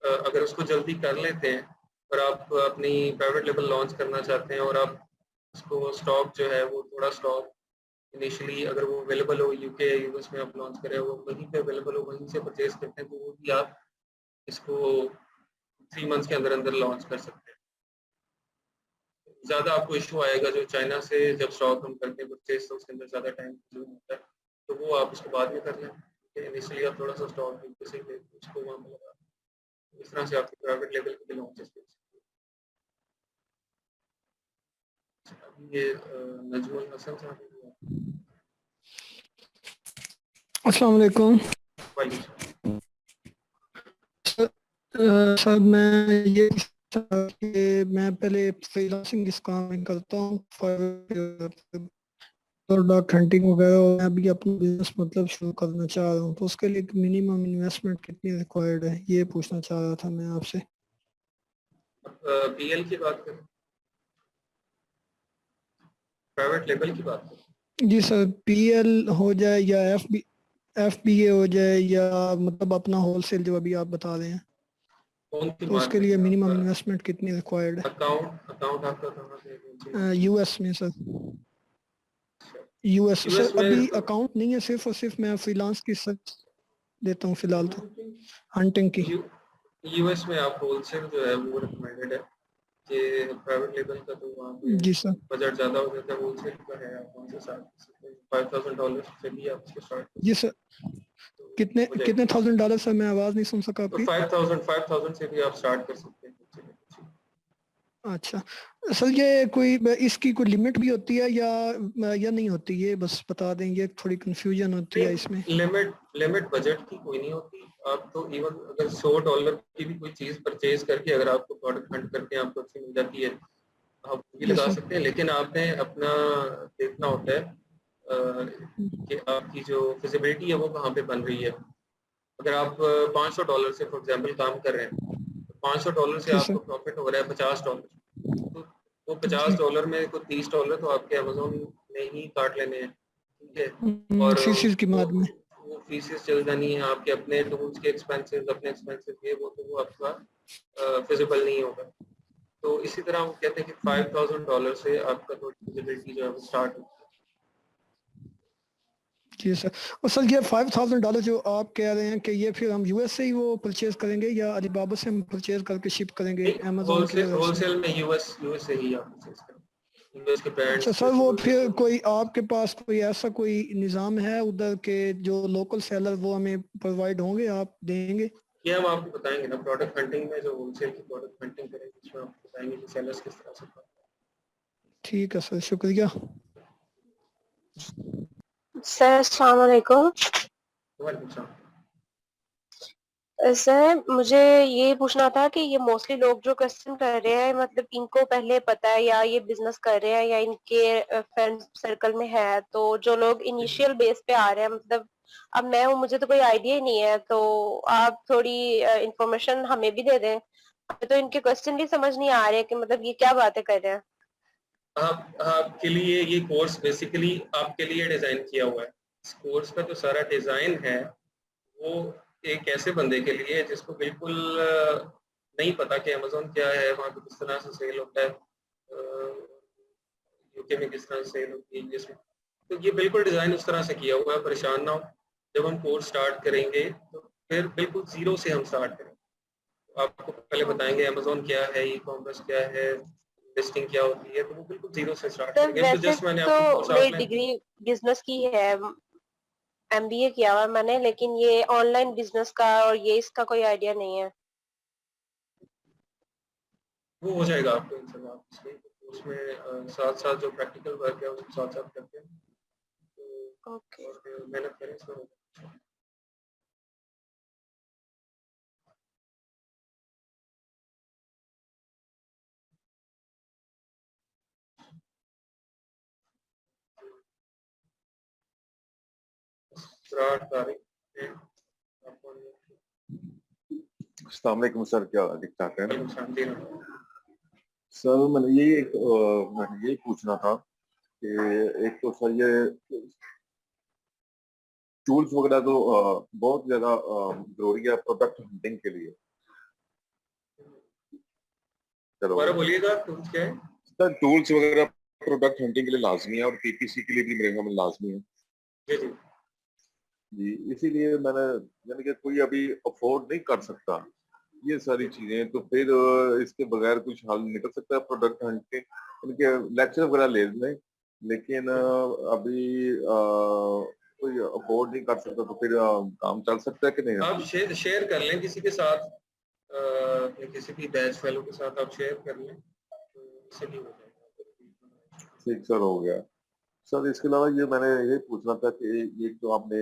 अगर उसको जल्दी कर लेते हैं और आप अपनी प्राइवेट लेवल लॉन्च करना चाहते हैं और आप उसको स्टॉक जो है वो थोड़ा स्टॉक इनिशियली अगर वो अवेलेबल हो यूके यूएस में आप लॉन्च करें, वो वहीं पे अवेलेबल हो, वहीं से परचेज करते हैं, तो वो भी आप इसको 3 मंथ्स के अंदर अंदर लॉन्च कर सकते हैं। ज़्यादा आपको इशू आएगा जो चाइना से जब स्टॉक हम करते हैं परचेज, तो उसके अंदर ज़्यादा टाइम कंज्यूम होता है, तो वो आप उसको बाद में कर लें। इनिशियली आप थोड़ा सा स्टॉक यूके से ले उसको वहाँ पर लगा, इस तरह से आपकी प्राइवेट लेवल के लॉन्चेस कर सकते हैं। अभी ये नजमुल हसन साहब, अस्सलाम वालेकुम सर। मैं ये कि मैं पहले फ्रीलांसिंग इस काम में करता हूँ, प्रोडक्ट हंटिंग वगैरह, और मैं अभी अपना बिजनेस मतलब शुरू करना चाह रहा हूँ, तो उसके लिए मिनिमम इन्वेस्टमेंट कितनी रिक्वायर्ड है ये पूछना चाह रहा था मैं आपसे। पीएल की बात करें, प्राइवेट लेवल की बात करें? जी सर, पीएल हो जाए या एफबीए हो जाए या मतलब अपना होलसेल जो अभी आप बता रहे हैं, तो उसके लिए मिनिमम इन्वेस्टमेंट कितनी रिक्वायर्ड है? अकाउंट आपका कहाँ से? यूएस में सर। यूएस सर अभी अकाउंट नहीं है, सिर्फ और सिर्फ मैं फ्रीलांस की सर्च देता हूँ फिलहाल तो, हंटिंग की। यूएस में आप होलसेल जो है वो रिकमेंडेड है, ये प्राइवेट लेबल का तो वहाँ पे जी सर। बजट ज़्यादा हो जाता है, होलसेल का है, आप वहाँ से स्टार्ट कर सकते हैं। $5000 से भी आप इसको स्टार्ट कर जी सर। कितने हो जाएगा। कितने $1000 सर, मैं आवाज नहीं सुन सका तो आपकी। 5000 से भी आप स्टार्ट कर सकते हैं। अच्छा सर, ये कोई इसकी कोई लिमिट भी होती है या नहीं होती, ये बस बता दें, ये थोड़ी कंफ्यूजन होती है इसमें। लिमिट बजट की कोई नहीं होती। आप तो इवन अगर $100 की भी कोई चीज परचेज करके अगर आपको प्रोडक्ट हंट करके आपको अच्छी मिल जाती है, आप भी जी लगा सर। सकते हैं, लेकिन आपने अपना देखना होता है कि आपकी जो फिजिबिलिटी है वो कहाँ पे बन रही है। अगर आप $500 से फॉर एग्जांपल काम कर रहे हैं, तो $500 से जी सर। आपको प्रॉफिट हो रहा है $50, तो वो जी। $50 में को $30 तो आपके अमेज़न ने ही काट लेने हैं, ठीक है। और फीसिस की माद में। वो फीसेस चल जानी है, आपके अपने टूल्स के एक्सपेंसेस, अपने एक्सपेंसेस ये वो, तो वो आपका फिजिबल नहीं होगा। तो इसी तरह वो कहते हैं कि $5000 से आपका थोड़ी फिजिबिलिटी जो है वो स्टार्ट होती है। जी सर। और सर ये $5000 जो आप कह रहे हैं कि ये फिर हम यूएस से ही वो परचेज करेंगे या अलीबाबा से हम परचेज करके शिप करेंगे अमेज़न की तरफ से? होलसेल में यूएस से ही आप परचेज करें, यूएस के ब्रांड्स अच्छा सर, वो फिर कोई आपके पास कोई ऐसा कोई निज़ाम है उधर के जो लोकल सेलर वो हमें प्रोवाइड होंगे, आप देंगे? ये हम आपको बताएंगे ना, प्रोडक्ट हंटिंग में जो होलसेल की प्रोडक्ट हंटिंग करेंगे उसमें आपको बताएंगे कि सेलर्स किस तरह से। ठीक है सर, शुक्रिया। सर अस्सलाम वालेकुम। वालेकुम सलाम। सर मुझे ये पूछना था कि ये मोस्टली लोग जो क्वेश्चन कर रहे हैं, मतलब इनको पहले पता है या ये बिजनेस कर रहे हैं या इनके फ्रेंड सर्कल में है, तो जो लोग इनिशियल बेस पे आ रहे हैं, मतलब अब मैं हूँ, मुझे तो कोई आइडिया ही नहीं है, तो आप थोड़ी इंफॉर्मेशन हमें भी दे दें। तो इनके क्वेश्चन भी समझ नहीं आ रहे कि मतलब ये क्या बातें कर रहे हैं। आपके लिए ये कोर्स बेसिकली आपके लिए डिजाइन किया हुआ है। इस कोर्स का जो सारा डिजाइन है वो एक ऐसे बंदे के लिए है जिसको बिल्कुल नहीं पता कि अमेज़न क्या है, वहाँ पे किस तरह से सेल होता है, यूके में किस तरह से सेल होती है यूएस में। तो ये बिल्कुल डिजाइन उस तरह से किया हुआ है, परेशान ना हो। जब हम कोर्स स्टार्ट करेंगे तो फिर बिल्कुल जीरो से हम स्टार्ट करेंगे। आपको पहले बताएंगे अमेज़न क्या है, ई कॉमर्स क्या है, लिस्टिंग क्या होती है, तो वो बिल्कुल जीरो से स्टार्ट तो करेंगे। तो वैसे जस्ट मैंने तो आपको कोर्स मेरी आउटलाइन डिग्री बिजनेस की है, एमबीए किया हुआ है मैंने, लेकिन ये ऑनलाइन बिजनेस का और ये इसका कोई आइडिया नहीं है। वो हो जाएगा आपको इंशाल्लाह। उसमें साथ साथ जो प्रैक्टिकल वर्क है उसको साथ साथ करते हैं, तो ओके। और मेहनत करें इसमें होगा। अस्सलाम वालेकुम सर, क्या ठीक ठाक है? वालेकुम। सर मैंने यही पूछना था कि एक तो सर ये टूल्स वगैरह तो बहुत ज्यादा जरूरी है प्रोडक्ट हंटिंग के लिए। चलो दोबारा बोलिएगा, टूल्स क्या है? सर टूल्स वगैरह प्रोडक्ट हंटिंग के लिए लाजमी है और पीपीसी के लिए भी मेरे ख्याल में लाजमी है। जी जी जी, इसीलिए मैंने यानी कि कोई अभी अफोर्ड नहीं कर सकता ये सारी चीजें, तो फिर इसके बगैर कुछ हल निकल सकता है प्रोडक्ट हंट के? इनके लेक्चर वगैरह ले लें, लेकिन अभी कोई अफोर्ड नहीं कर सकता, तो फिर काम चल सकता है कि नहीं? आप शेयर कर लें किसी के साथ, किसी भी बैच फेलो के साथ आप शेयर कर लें, तो इससे भी हो जाएगा। ठीक सर, हो गया सर। इसके अलावा ये मैंने ये पूछना था कि ये जो आपने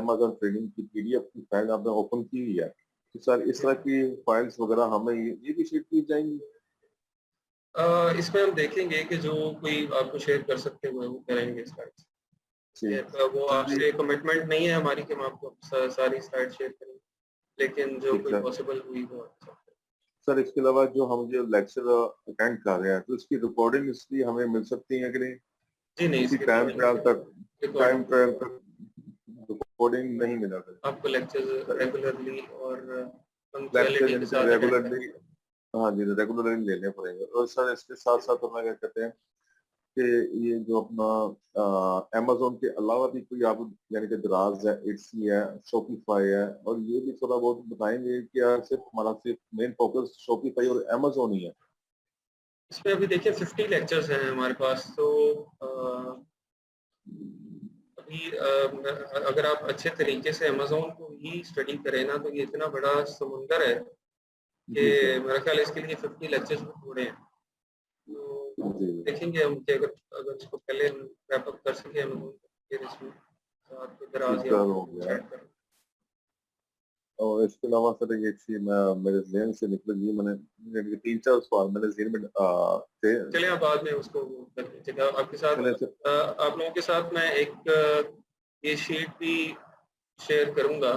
Amazon ट्रेडिंग की पीडीएफ की फाइल आपने ओपन की हुई है, तो सर इस तरह की फाइल्स वगैरह हमें ये भी शेयर की जाएंगी? इसमें हम देखेंगे कि जो कोई आपको शेयर कर सकते हैं वो करेंगे स्लाइड्स। वो आपसे कमिटमेंट नहीं है हमारी कि हम आपको सारी स्लाइड शेयर करेंगे, लेकिन जो कोई पॉसिबल हुई वो सर इसके अलावा जो हम जो लेक्चर अटेंड कर रहे हैं तो इसकी रिकॉर्डिंग इसकी हमें मिल सकती है कि नहीं? जी नहीं, इसी टाइम ट्रायल तक रिकॉर्डिंग नहीं मिला था आपको लेक्चर्स रेगुलरली और रेगुलरली, हाँ जी रेगुलरली लेने पड़ेंगे। और सर इसके साथ साथ हम क्या कहते हैं कि ये जो अपना Amazon के अलावा भी कोई आप यानी कि दराज है, Etsy है, शॉपिफाई है, और ये भी थोड़ा बहुत बताएंगे कि यार सिर्फ हमारा सिर्फ मेन फोकस शॉपिफाई और Amazon ही है? इसमें अभी देखिए 50 लेक्चर्स हैं हमारे पास, तो अभी अगर आप अच्छे तरीके से अमेज़न को ही स्टडी करें ना, तो ये इतना बड़ा समुंदर है कि मेरा ख्याल है इसके लिए 50 लेक्चर्स थोड़े हैं। तो देखेंगे हम कि अगर इसको पहले रैप अप कर सके अमेज़न, फिर इसमें साथ के दराज या चैट करें। और इसके अलावा सर एक चीज मेरे ज़हन से निकल गई, मैंने 3-4 सवाल मेरे ज़हन में थे। चलिए आप बाद में उसको कर लीजिएगा। आपके साथ आप लोगों के साथ मैं एक ये शीट भी शेयर करूंगा।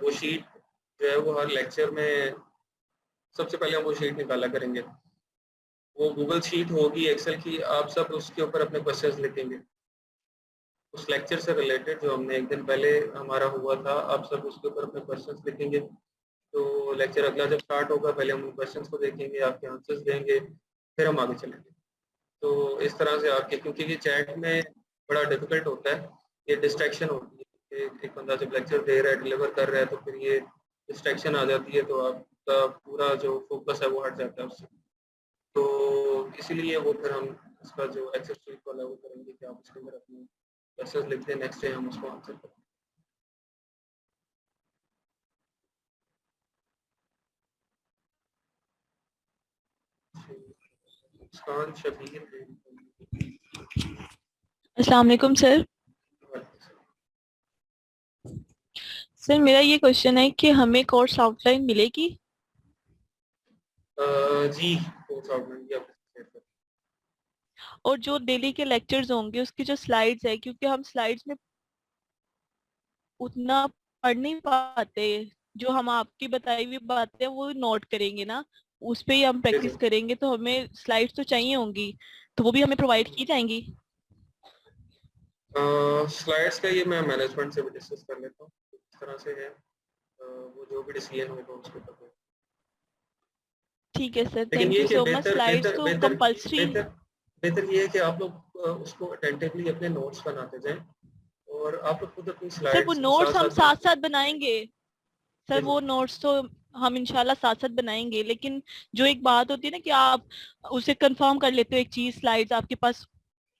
वो शीट जो है वो हर लेक्चर में सबसे पहले हम वो शीट निकाला करेंगे। वो गूगल शीट होगी एक्सेल की, आप सब उसके ऊपर अपने क्वेश्चंस लिखेंगे उस लेक्चर से रिलेटेड जो हमने एक दिन पहले हमारा हुआ था। आप सब उसके ऊपर अपने क्वेश्चंस लिखेंगे, तो लेक्चर अगला जब स्टार्ट होगा पहले हम उन क्वेश्चंस को देखेंगे, आपके आंसर्स देंगे, फिर हम आगे चलेंगे। तो इस तरह से आपके, क्योंकि ये चैट में बड़ा डिफिकल्ट होता है, ये डिस्ट्रैक्शन होती है। एक बंदा जब लेक्चर दे रहा है, डिलीवर कर रहा है, तो फिर ये डिस्ट्रैक्शन आ जाती है, तो आपका पूरा जो फोकस है वो हट जाता है उससे। तो इसीलिए वो फिर हम इसका जो एक्सेल शीट वाला वो करेंगे कि आप उसके अंदर अपने क्वेश्चंस लिखते हैं, नेक्स्ट डे हम उसको आंसर करेंगे। अस्सलाम वालेकुम सर। सर मेरा ये क्वेश्चन है कि हमें कोर्स आउटलाइन मिलेगी? जी, कोर्स आउटलाइन भी आप और जो डेली के लेक्चर्स होंगे उसकी जो स्लाइड्स है, क्योंकि हम स्लाइड्स में उतना पढ़ नहीं पाते, जो हम आपकी बताई हुई बातें वो नोट करेंगे ना, उस पे ही हम प्रैक्टिस करेंगे, तो हमें स्लाइड्स तो चाहिए होंगी, तो वो भी हमें प्रोवाइड की जाएंगी? स्लाइड्स का ये मैं मैनेजमेंट से भी डिस्कस कर लेता हूँ, इस तरह से है वो जो भी डिसीजन होगा उसके ऊपर। ठीक है sir, thank you so much. Slides तो कंपल्सरी। बेहतर ये है कि आप लोग उसको अटेंटिवली अपने नोट्स बनाते जाएं, और आप लोग खुद अपनी स्लाइड्स सर वो नोट्स हम साथ साथ बनाएंगे सर, वो नोट्स तो हम इंशाल्लाह साथ साथ बनाएंगे, लेकिन जो एक बात होती है ना कि आप उसे कंफर्म कर लेते हो एक चीज, स्लाइड्स आपके पास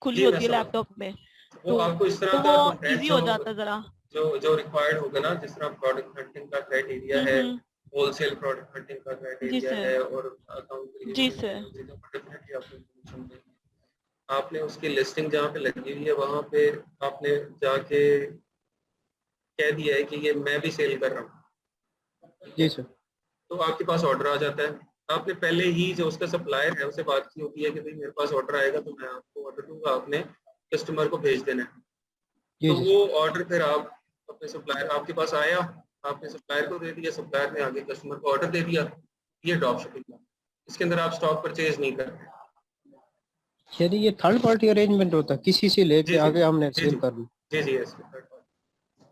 खुली होती है लैपटॉप में, तो आपको इस तरह तो वो इजी हो जाता जरा, जो रिक्वायर्ड होगा ना, जिस तरह प्रोडक्ट हंटिंग का क्राइटेरिया है, होलसेल प्रोडक्ट हंटिंग का क्राइटेरिया है, और अकाउंट जी सर, डेफिनेटली आपको इन्फॉर्मेशन देंगे। आपने उसकी लिस्टिंग जहाँ पे लगी हुई है वहाँ पे आपने जाके कह दिया है कि ये मैं भी सेल कर रहा हूँ। जी सर। तो आपके पास ऑर्डर आ जाता है, आपने पहले ही जो उसका सप्लायर है उससे बात की होती है कि भाई मेरे पास ऑर्डर आएगा तो मैं आपको ऑर्डर दूंगा, आपने कस्टमर को भेज देना है। तो वो ऑर्डर फिर आप अपने सप्लायर, आपके पास आया, आपने सप्लायर को दे दिया, सप्लायर ने आगे कस्टमर को ऑर्डर दे दिया। ये ड्रॉप शिपिंग है, इसके अंदर आप स्टॉक परचेज नहीं करते। यदि ये थर्ड पार्टी अरेंजमेंट होता है, किसी से लेके आगे हमने सेल कर दी? जी जी यस।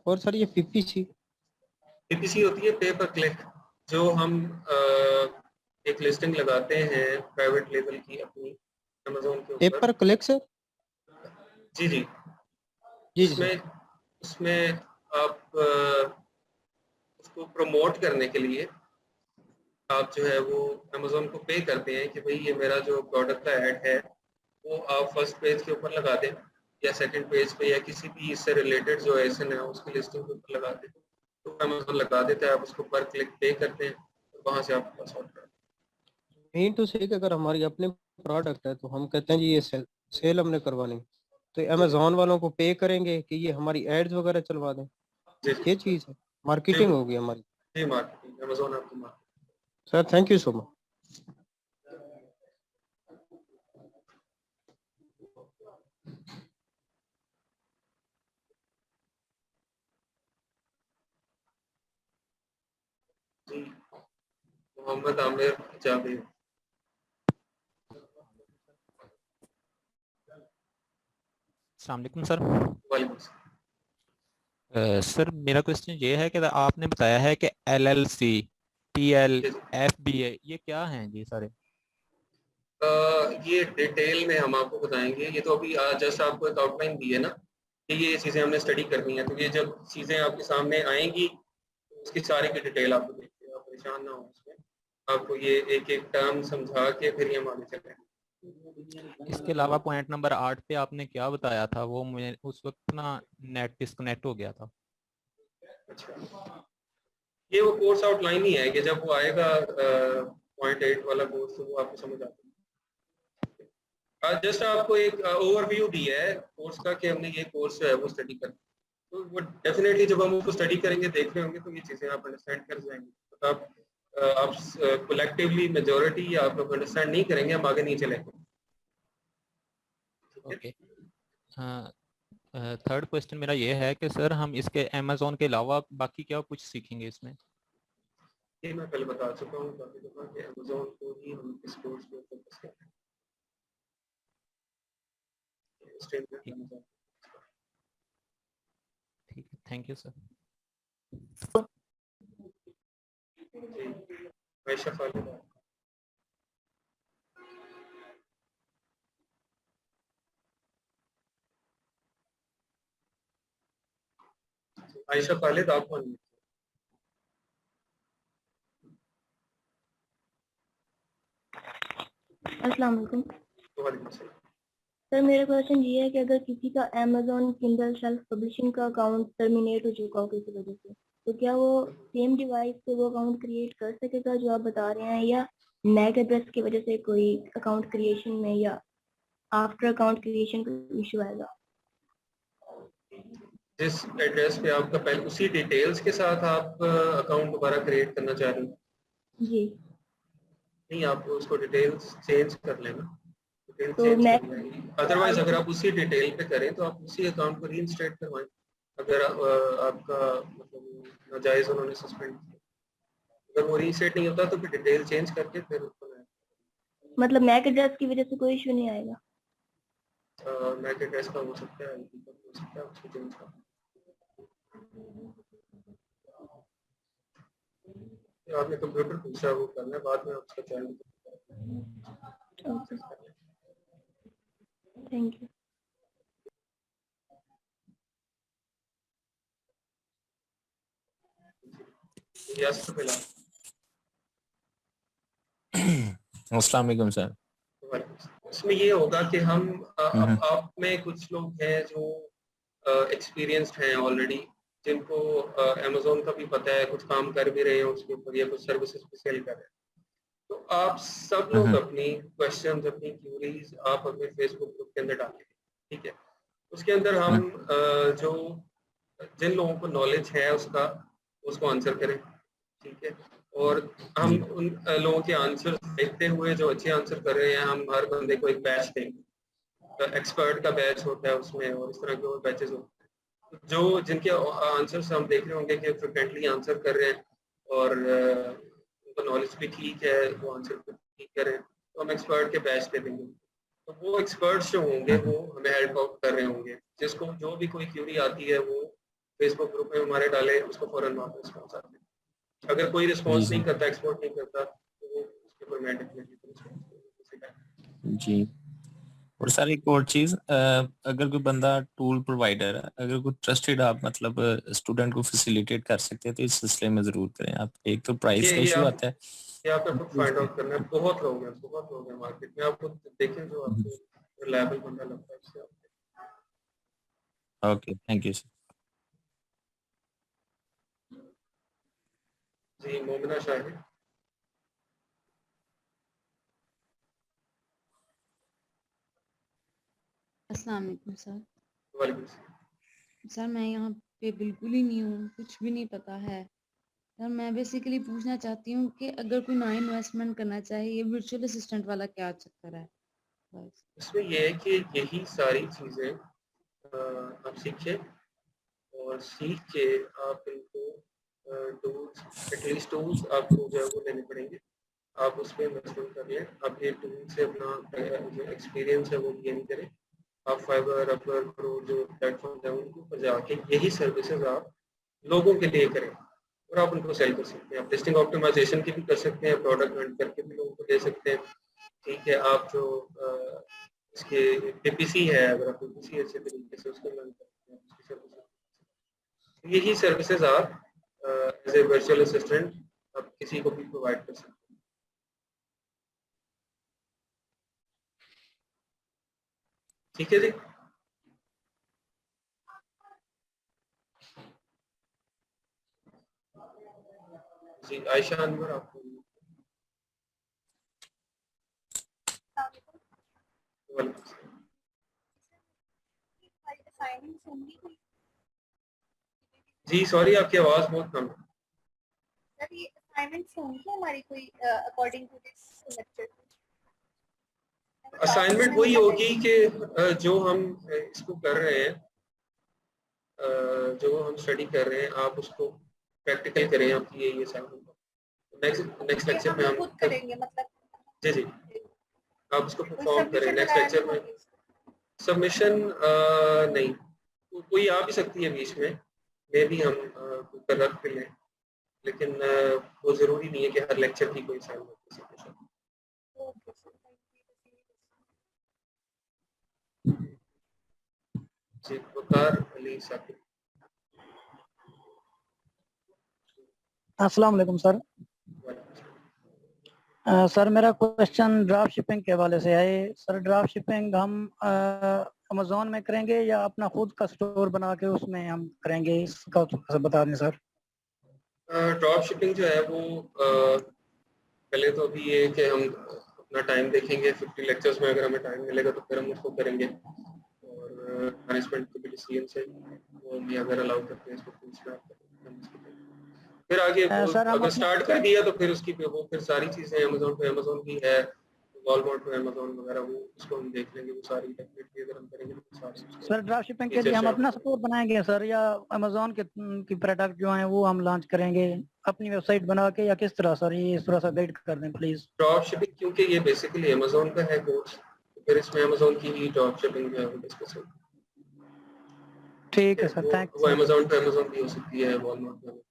और सर ये पीपीसी होती है, पे पर क्लिक, जो हम एक लिस्टिंग लगाते हैं प्राइवेट लेवल की अपनी अमेज़न के ऊपर। पे पर क्लिक सर? जी जी जी। उसमें आप उसको प्रमोट करने के लिए आप जो है वो अमेज़न को पे करते हैं कि भाई ये मेरा जो प्रोडक्ट का ऐड है वो आप फर्स्ट पेज के ऊपर लगा दें, या सेकंड पेज पे, या किसी भी इससे रिलेटेड जो एसन है उसकी लिस्टिंग के ऊपर लगा दें, तो अमेज़न लगा देता है। आप उसको पर क्लिक पे करते हैं, तो वहाँ से आपके पास ऑर्डर। मीन टू से अगर हमारी अपने प्रोडक्ट है तो हम कहते हैं जी ये सेल हमने करवानी, तो अमेज़न वालों को पे करेंगे कि ये हमारी एड्स वगैरह चलवा दें? ये चीज़ है, मार्केटिंग होगी हमारी। जी मार्केटिंग, अमेज़न आपकी marketing. Sir thank you so much. जी मोहम्मद आमिर जावेद। अस्सलाम वालेकुम सर। वालेकुम सर मेरा क्वेश्चन ये है कि आपने बताया है कि LLC, PL, FBA ये क्या हैं जी सारे? ये डिटेल में हम आपको बताएंगे। ये तो अभी जस्ट आपको एक आउटलाइन दी है ना कि ये चीज़ें हमने स्टडी करनी है, तो ये जब चीज़ें आपके सामने आएंगी तो उसकी सारी की डिटेल आपको देंगे, आप परेशान ना हो उसमें। आपको ये एक एक टर्म समझा के फिर हम आगे चलें। इसके अलावा पॉइंट नंबर 8 पे आपने क्या बताया था, वो मुझे उस वक्त ना नेट डिस्कनेक्ट हो गया था। अच्छा, ये वो कोर्स आउटलाइन ही है कि जब वो आएगा पॉइंट 8 वाला कोर्स तो वो आपको समझ आता है। जस्ट आपको एक ओवरव्यू दी है कोर्स का कि हमने ये कोर्स जो है वो स्टडी करना, तो वो डेफिनेटली जब हम उसको स्टडी करेंगे, देख रहे होंगे, तो ये चीज़ें आप अंडरस्टैंड कर जाएंगे। तो आप कलेक्टिवली मेजॉरिटी आप लोग अंडरस्टैंड नहीं करेंगे, हम आगे नहीं चलेंगे। ओके, थर्ड क्वेश्चन मेरा ये है कि सर हम इसके अमेज़न के अलावा बाकी क्या कुछ सीखेंगे इसमें? ये मैं पहले बता चुका हूँ काफी दफा कि अमेज़न को ही हम इस कोर्स में फोकस करते हैं। ठीक है, thank you sir. Ayesha Khalid, Ayesha Khalid आप कौन? अस्सलाम वालेकुम। वालेकुम सलाम। सर मेरा क्वेश्चन ये है कि अगर किसी का अमेज़न किंडल सेल्फ पब्लिशिंग का अकाउंट टर्मिनेट हो चुका हो किसी वजह से, तो क्या वो सेम डिवाइस पे वो अकाउंट क्रिएट कर सकेगा जो आप बता रहे हैं, या मैक एड्रेस की वजह से कोई अकाउंट क्रिएशन में या आफ्टर अकाउंट क्रिएशन का इशू आएगा? जिस एड्रेस पे आपका पहले उसी डिटेल्स के साथ आप अकाउंट दोबारा क्रिएट करना चाह रहे हैं? जी नहीं, आप उसको डिटेल्स चेंज कर लेना, डिटेल्स तो चेंज मैं कर लेंगे। अदरवाइज अगर आप उसी डिटेल पे करें तो आप उसी अकाउंट को रीइंस्टेट करवाएं। अगर आपका मतलब नाजायज उन्होंने सस्पेंड किया, अगर वो रीसेट नहीं होता तो फिर डिटेल चेंज करके फिर उसको मतलब मैक एड्रेस की वजह से कोई इशू नहीं आएगा? मैक एड्रेस का हो सकता है, IP का हो सकता है, उसको चेंज करना। आपने कंप्यूटर पूछा वो करना है, बाद में उसका channel. Okay, thank you. Yasir Bilal. अस्सलाम वालेकुम सर। इसमें ये होगा कि हम आप में कुछ लोग हैं जो एक्सपीरियंस्ड हैं ऑलरेडी, जिनको अमेज़न का भी पता है, कुछ काम कर भी रहे हैं उसके ऊपर या कुछ सर्विसेज भी सेल कर रहे हैं। तो आप सब लोग अपनी क्वेश्चंस, अपनी क्यूरीज आप अपने फेसबुक ग्रुप के अंदर डालें, ठीक है? उसके अंदर हम जो जिन लोगों को नॉलेज है उसको आंसर करें, ठीक है? और हम उन लोगों के आंसर देखते हुए जो अच्छे आंसर कर रहे हैं, हम हर बंदे को एक बैच देंगे। एक्सपर्ट का बैच होता है उसमें, और इस तरह के और बैचेस होते हैं। जो जिनके आंसर्स हम देख रहे होंगे कि फ्रिक्वेंटली आंसर कर रहे हैं और उनका नॉलेज भी ठीक है, वो आंसर ठीक करें, तो हम एक्सपर्ट के बैच दे देंगे। तो वो एक्सपर्ट्स जो होंगे वो हमें हेल्प आउट कर रहे होंगे। जिसको जो भी कोई क्यूरी आती है वो फेसबुक ग्रुप में हमारे डाले, उसको फौरन वहाँ पर रिस्पॉन्स आते हैं। अगर कोई रिस्पॉन्स नहीं करता, एक्सपोर्ट नहीं करता, तो वो उसके ऊपर मैं डेफिनेटली जी। और सर एक और चीज, अगर कोई बंदा टूल प्रोवाइडर है, अगर कोई ट्रस्टेड आप मतलब स्टूडेंट को फैसिलिटेट कर सकते हैं तो इस सिलसिले में जरूर करें आप। एक तो प्राइस का इशू आता है, ये आपको फाइंड आउट करना है। बहुत लोग हैं मार्केट में, आपको देखें जो आपको रिलायबल बंदा लगता है उससे आप। Okay, thank you sir. जी, मोमिना शाहिद। अस्सलाम वालेकुम सर। वालेकुम सलाम। सर मैं यहाँ पे बिल्कुल ही नहीं हूँ, कुछ भी नहीं पता है सर। मैं बेसिकली पूछना चाहती हूँ कि अगर कोई नया इन्वेस्टमेंट करना चाहे, ये वर्चुअल असिस्टेंट वाला क्या चक्कर है? बस इसमें ये है कि यही सारी चीज़ें आप सीखें, और सीख के आप इनको टूल्स, एटलीस्ट टूल्स आपको जो है वो लेने पड़ेंगे। आप उस पर इन्वेस्टमेंट कर लें, आप ये टूल से अपना जो एक्सपीरियंस है वो गेन करें। आप फाइवर, अपवर्क, जो प्लेटफॉर्म है उनके ऊपर जाके यही सर्विसेज आप लोगों के लिए करें और आप उनको सेल कर सकते हैं। आप लिस्टिंग ऑप्टिमाइजेशन की भी कर सकते हैं, प्रोडक्ट हंट करके भी लोगों को दे सकते हैं, ठीक है? आप जो इसके PPC है, अगर आप PPC अच्छे तरीके से उसको रन करते हैं, उसकी सर्विसेज, यही सर्विसेज आप एज ए वर्चुअल असिस्टेंट आप किसी को भी प्रोवाइड कर सकते हैं। ठीक है जी। जी आयशा अनवर आपको। जी सॉरी आपकी आवाज बहुत कम है। सर ये असाइनमेंट्स होंगी हमारी कोई according to this lecture? Assignment वही होगी कि जो हम इसको कर रहे हैं, जो हम स्टडी कर रहे हैं, आप उसको प्रैक्टिकल करें। आपकी ये असाइनमेंट नेक्स्ट लेक्चर में हम खुद करेंगे मतलब? जी जी, आप उसको परफॉर्म करें नेक्स्ट लेक्चर में। सबमिशन नहीं, कोई आ भी सकती है बीच में, मे भी हम रख भी लें, लेकिन वो जरूरी नहीं है कि हर लेक्चर की कोई असाइनमेंट सबमिशन। जी वकार अली साकिब। अस्सलाम वालेकुम सर। सर मेरा क्वेश्चन ड्राफ्ट शिपिंग के हवाले से है। सर ड्राफ्ट शिपिंग हम अमेज़ॉन में करेंगे या अपना खुद का स्टोर बना के उसमें हम करेंगे, इसका तो बता दें सर। ड्रॉप शिपिंग जो है वो पहले तो अभी ये कि हम अपना टाइम देखेंगे, 50 लेक्चर्स में अगर हमें टाइम मिलेगा तो फिर हम उसको करेंगे, और मैनेजमेंट के भी डिसीजन से वो भी अगर अलाउ करते हैं इसको पूछना, फिर आगे अगर स्टार्ट कर दिया तो फिर उसकी वो फिर सारी चीजें अमेज़न पे, अमेज़न की है, वॉलमार्ट पे अमेज़न वगैरह, वो उसको हम देख लेंगे, वो सारी डेफिनेटली अगर हम करेंगे तो सारी। सर ड्राफ्ट शिपिंग के लिए हम अपना स्टोर बनाएंगे सर, या अमेज़न के की प्रोडक्ट जो हैं वो हम लॉन्च करेंगे अपनी वेबसाइट बना के, या किस तरह सर, ये थोड़ा सा गाइड कर दें प्लीज। ड्रॉप शिपिंग क्योंकि ये बेसिकली अमेज़न का है कोर्स, तो फिर इसमें अमेज़न की ही ड्रॉप शिपिंग जो है वो डिस्कस होगी। ठीक है सर, थैंक्स। वो अमेज़न पे अमेज़न भी हो सकती है, वॉलमार्ट पे।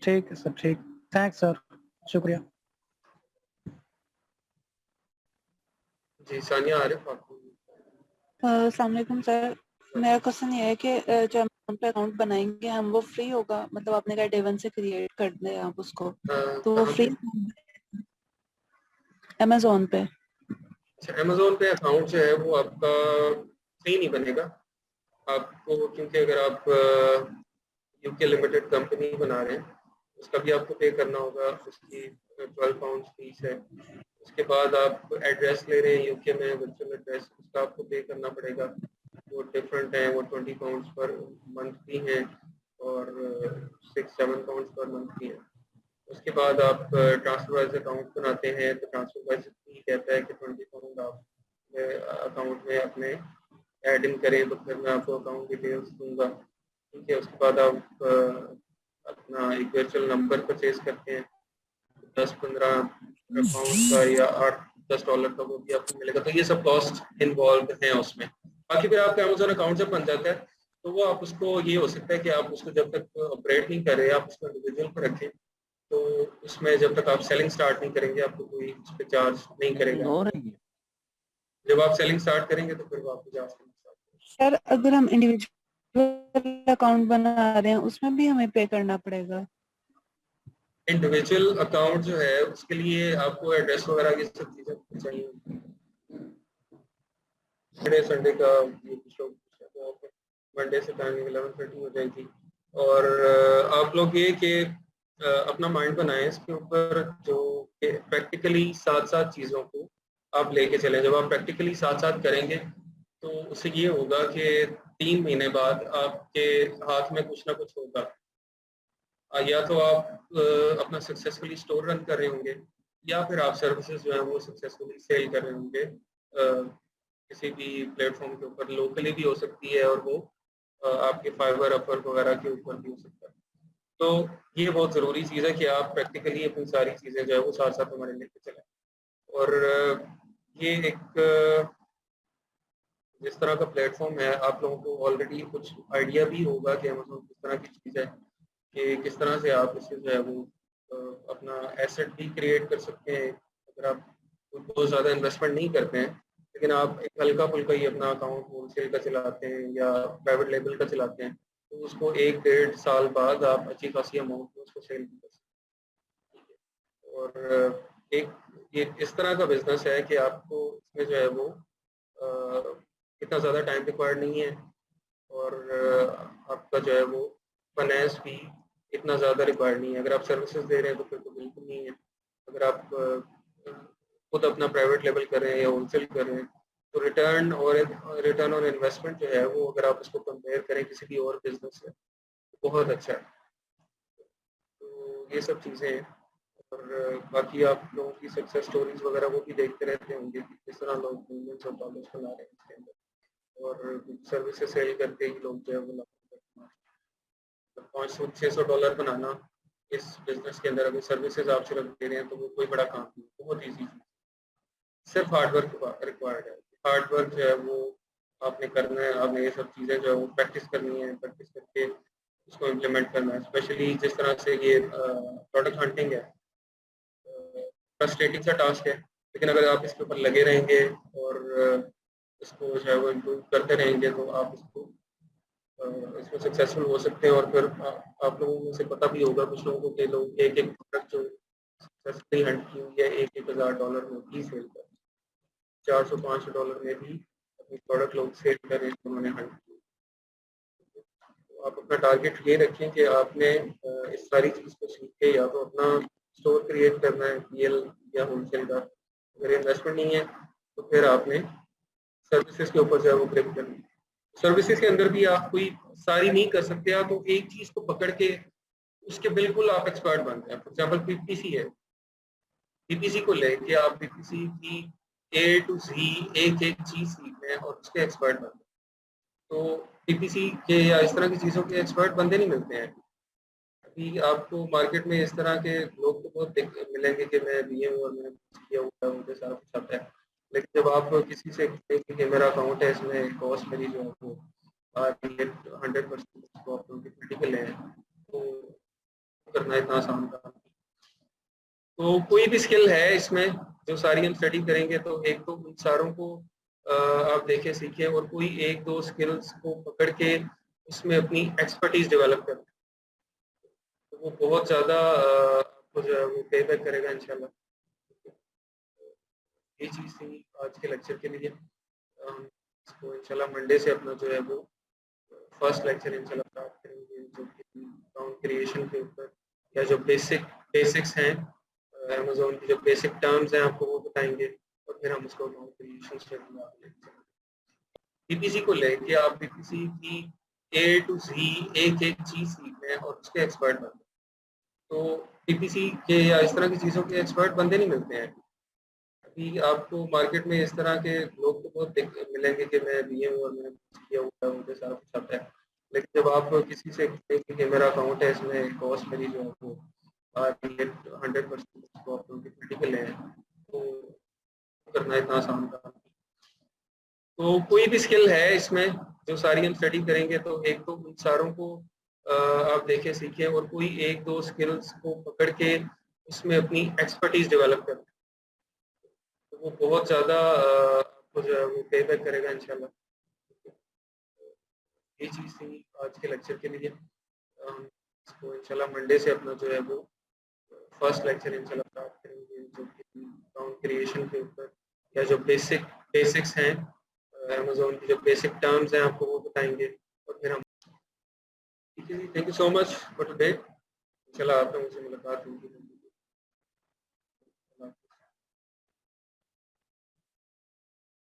ठीक है सर, ठीक, थैंक्स सर, शुक्रिया। जी सानिया आरिफ आपको। अस्सलाम वालेकुम सर, मेरा क्वेश्चन ये है कि जो हम पे अकाउंट बनाएंगे हम, वो फ्री होगा? मतलब आपने कहा डे वन से क्रिएट कर दें आप उसको, तो वो फ्री अमेज़न पे? अच्छा, अमेज़न पे अकाउंट जो है वो आपका फ्री नहीं बनेगा आपको, क्योंकि अगर आप यूके लिमिटेड कंपनी बना रहे हैं उसका भी आपको पे करना होगा, उसकी 12 पाउंड फीस है। उसके बाद आप एड्रेस ले रहे हैं यूके में, वर्चुअल एड्रेस, उसका आपको पे करना पड़ेगा, वो डिफरेंट है, वो 20 पाउंड पर मंथ की है और 6-7 पाउंड पर मंथ की है। उसके बाद आप ट्रांसफर वाइज अकाउंट बनाते हैं तो ट्रांसफर वाइज कहता है कि 20 पाउंड आप अकाउंट में अपने ऐड इन करें, तो फिर मैं आपको अकाउंट डिटेल्स दूंगा, ठीक है। उसके बाद आप अपना एक वर्चुअल नंबर परचेज करते हैं, 10-15 पाउंड का या $8-10 का, वो भी आपको मिलेगा। तो ये सब कॉस्ट इन्वॉल्व हैं उसमें। बाकी फिर आपका अमेज़न अकाउंट जब बन जाता है तो वो आप उसको, ये हो सकता है कि आप उसको जब तक ऑपरेट नहीं कर रहे, आप उसको इंडिविजुअल पर रखें, तो उसमें जब तक आप सेलिंग स्टार्ट नहीं करेंगे आपको कोई उस पर चार्ज नहीं करेगा। जब आप सेलिंग स्टार्ट करेंगे तो फिर वो आपको चार्ज करेंगे। सर अगर हम इंडिविजुअल अकाउंट बना रहे हैं उसमें भी हमें पे करना पड़ेगा? इंडिविजुअल अकाउंट जो है उसके लिए आपको एड्रेस वगैरह की सब चीजें चाहिए। संडे का मंडे से टाइमिंग 11:30 हो जाएगी, और आप लोग ये कि अपना माइंड बनाएं इसके ऊपर, जो प्रैक्टिकली साथ साथ चीज़ों को आप लेके चलें। जब आप प्रैक्टिकली साथ साथ करेंगे तो उससे ये होगा कि 3 महीने बाद आपके हाथ में कुछ ना कुछ होगा, या तो आप अपना सक्सेसफुली स्टोर रन कर रहे होंगे, या फिर आप सर्विसेज जो है वो सक्सेसफुली सेल कर रहे होंगे किसी भी प्लेटफॉर्म के ऊपर, लोकली भी हो सकती है और वो आपके फाइवर अपवर्क वगैरह के ऊपर भी हो सकता है। तो ये बहुत ज़रूरी चीज़ है कि आप प्रैक्टिकली अपनी सारी चीज़ें जो है वो साथ साथ हमारे लेके चलें। और ये एक जिस तरह का प्लेटफॉर्म है, आप लोगों को ऑलरेडी कुछ आइडिया भी होगा कि अमेज़न किस तरह की चीज़ है, कि किस तरह से आप इससे जो है वो अपना एसेट भी क्रिएट कर सकते हैं। अगर आप बहुत ज़्यादा इन्वेस्टमेंट नहीं करते हैं, लेकिन आप एक हल्का फुल्का ही अपना अकाउंट होलसेल का चलाते हैं या प्राइवेट लेबल का चलाते हैं, तो उसको 1-1.5 साल बाद आप अच्छी खासी अमाउंट में उसको सेल कर सकते हैं। और एक ये इस तरह का बिजनेस है कि आपको इसमें जो है वो इतना ज़्यादा टाइम रिक्वायर्ड नहीं है, और आपका जो है वो फाइनेंस भी इतना ज़्यादा रिक्वायर्ड नहीं है। अगर आप सर्विसेज दे रहे हैं तो फिर तो बिल्कुल नहीं है। अगर आप खुद अपना प्राइवेट लेवल कर रहे हैं या होलसेल कर रहे हैं तो रिटर्न ऑन इन्वेस्टमेंट जो है वो अगर आप उसको कंपेयर करें किसी भी और बिजनेस से बहुत अच्छा है। तो ये सब चीज़ें हैं, और बाकी आप लोगों की सक्सेस स्टोरीज वगैरह वो भी देखते रहते होंगे कि किस तरह लोग मिलियंस ऑफ डॉलर्स बना रहे हैं इसके अंदर, और सर्विसेज सेल करके ही लोग जो है वो 500-600 डॉलर बनाना इस बिजनेस के अंदर अगर सर्विसेज आप सिर्फ दे रहे हैं तो वो कोई बड़ा काम नहीं, बहुत ईजी चीज़, सिर्फ हार्डवर्क रिक्वायर्ड है। हार्डवर्क जो है वो आपने करना है, आपने ये सब चीज़ें जो है वो प्रैक्टिस करनी है, प्रैक्टिस करके उसको इम्प्लीमेंट करना है। स्पेशली जिस तरह से ये प्रोडक्ट हंटिंग है, फ्रस्ट्रेटिंग सा टास्क है, लेकिन अगर आप इसके ऊपर लगे रहेंगे और इसको जो है वो इम्प्रूव करते रहेंगे तो आप इसको इसमें सक्सेसफुल हो सकते हैं। और फिर आप लोगों में से पता भी होगा कुछ लोगों को कि लोग एक प्रोडक्ट जो सक्सेसफुली हंट की हुई है 1,000 डॉलर में भी सेल कर, 400-500 डॉलर में भी अपनी प्रोडक्ट लोग सेल कर रहे हैं उन्होंने हंट की। तो आप अपना टारगेट ये रखें कि आपने इस सारी चीज़ को सीख के या तो अपना स्टोर क्रिएट करना है PL या होलसेल का, अगर इन्वेस्टमेंट नहीं है तो फिर आपने सर्विसेज के ऊपर जो है वो ब्रेक करना है। सर्विसेज के अंदर भी आप कोई सारी नहीं कर सकते, आप तो एक चीज़ को पकड़ के उसके बिल्कुल आप एक्सपर्ट बनते हैं। फॉर एग्जाम्पल PPC है, PPC को लेके आप PPC की A to Z एक चीज़ सीखते हैं और उसके एक्सपर्ट बनते हैं। तो PPC के या इस तरह की चीज़ों के एक्सपर्ट बंदे नहीं मिलते हैं। अभी आपको मार्केट में इस तरह के लोग तो बहुत मिलेंगे कि मैं BA हूँ और मैंने किया हुआ है, मुझे सारा कुछ आता है, लेकिन जब आप किसी से कहेंगे कि मेरा अकाउंट है, इसमें कॉस्ट मेरी जो है वो 100% क्रिटिकल है, तो करना इतना आसान काम। तो कोई भी स्किल है इसमें जो सारी हम स्टडी करेंगे तो एक तो उन सारों को आप देखें सीखें, और कोई 1-2 स्किल्स को पकड़ के उसमें अपनी एक्सपर्टीज डेवलप करें, तो वो बहुत ज़्यादा आपको जो है वो पे बैक करेगा इंशाल्लाह। ये चीज़ थी आज के लेक्चर के लिए। इसको इंशाल्लाह मंडे से अपना जो है वो फर्स्ट लेक्चर इंशाल्लाह स्टार्ट करेंगे, जो कि अकाउंट क्रिएशन के ऊपर या जो बेसिक्स हैं अमेज़न की, जो बेसिक टर्म्स हैं आपको वो बताएंगे, और फिर हम उसको अकाउंट क्रिएशन स्टेप में आगे PPC को लेके आप PPC की A to Z एक चीज़ सीखते हैं और उसके एक्सपर्ट बनते हैं। तो PPC के या इस तरह की चीज़ों के एक्सपर्ट बंदे नहीं मिलते हैं। अभी आपको मार्केट में इस तरह के लोग तो बहुत मिलेंगे कि मैं BA हूँ और मैंने किया हुआ है, मुझे सारा कुछ आता है, लेकिन जब आप किसी से कहेंगे कि मेरा अकाउंट है, इसमें कॉस्ट मेरी जो है वो 100% क्रिटिकल है, तो करना इतना आसान काम। तो कोई भी स्किल है इसमें जो सारी हम स्टडी करेंगे तो एक तो उन सारों को आप देखें सीखें, और कोई 1-2 स्किल्स को पकड़ के उसमें अपनी एक्सपर्टीज डेवलप करें, तो वो बहुत ज़्यादा आपको जो है वो पे बैक करेगा इंशाल्लाह। ये चीज़ थी आज के लेक्चर के लिए। इसको इंशाल्लाह मंडे से अपना जो है वो फर्स्ट लेक्चर इंशाल्लाह स्टार्ट करेंगे, जो कि अकाउंट क्रिएशन के ऊपर या जो बेसिक्स हैं अमेज़न की, जो बेसिक टर्म्स हैं आपको वो बताएंगे, और फिर हम ठीक है जी। Thank you so much for today. इंशाल्लाह आप लोगों से मुलाकात होगी।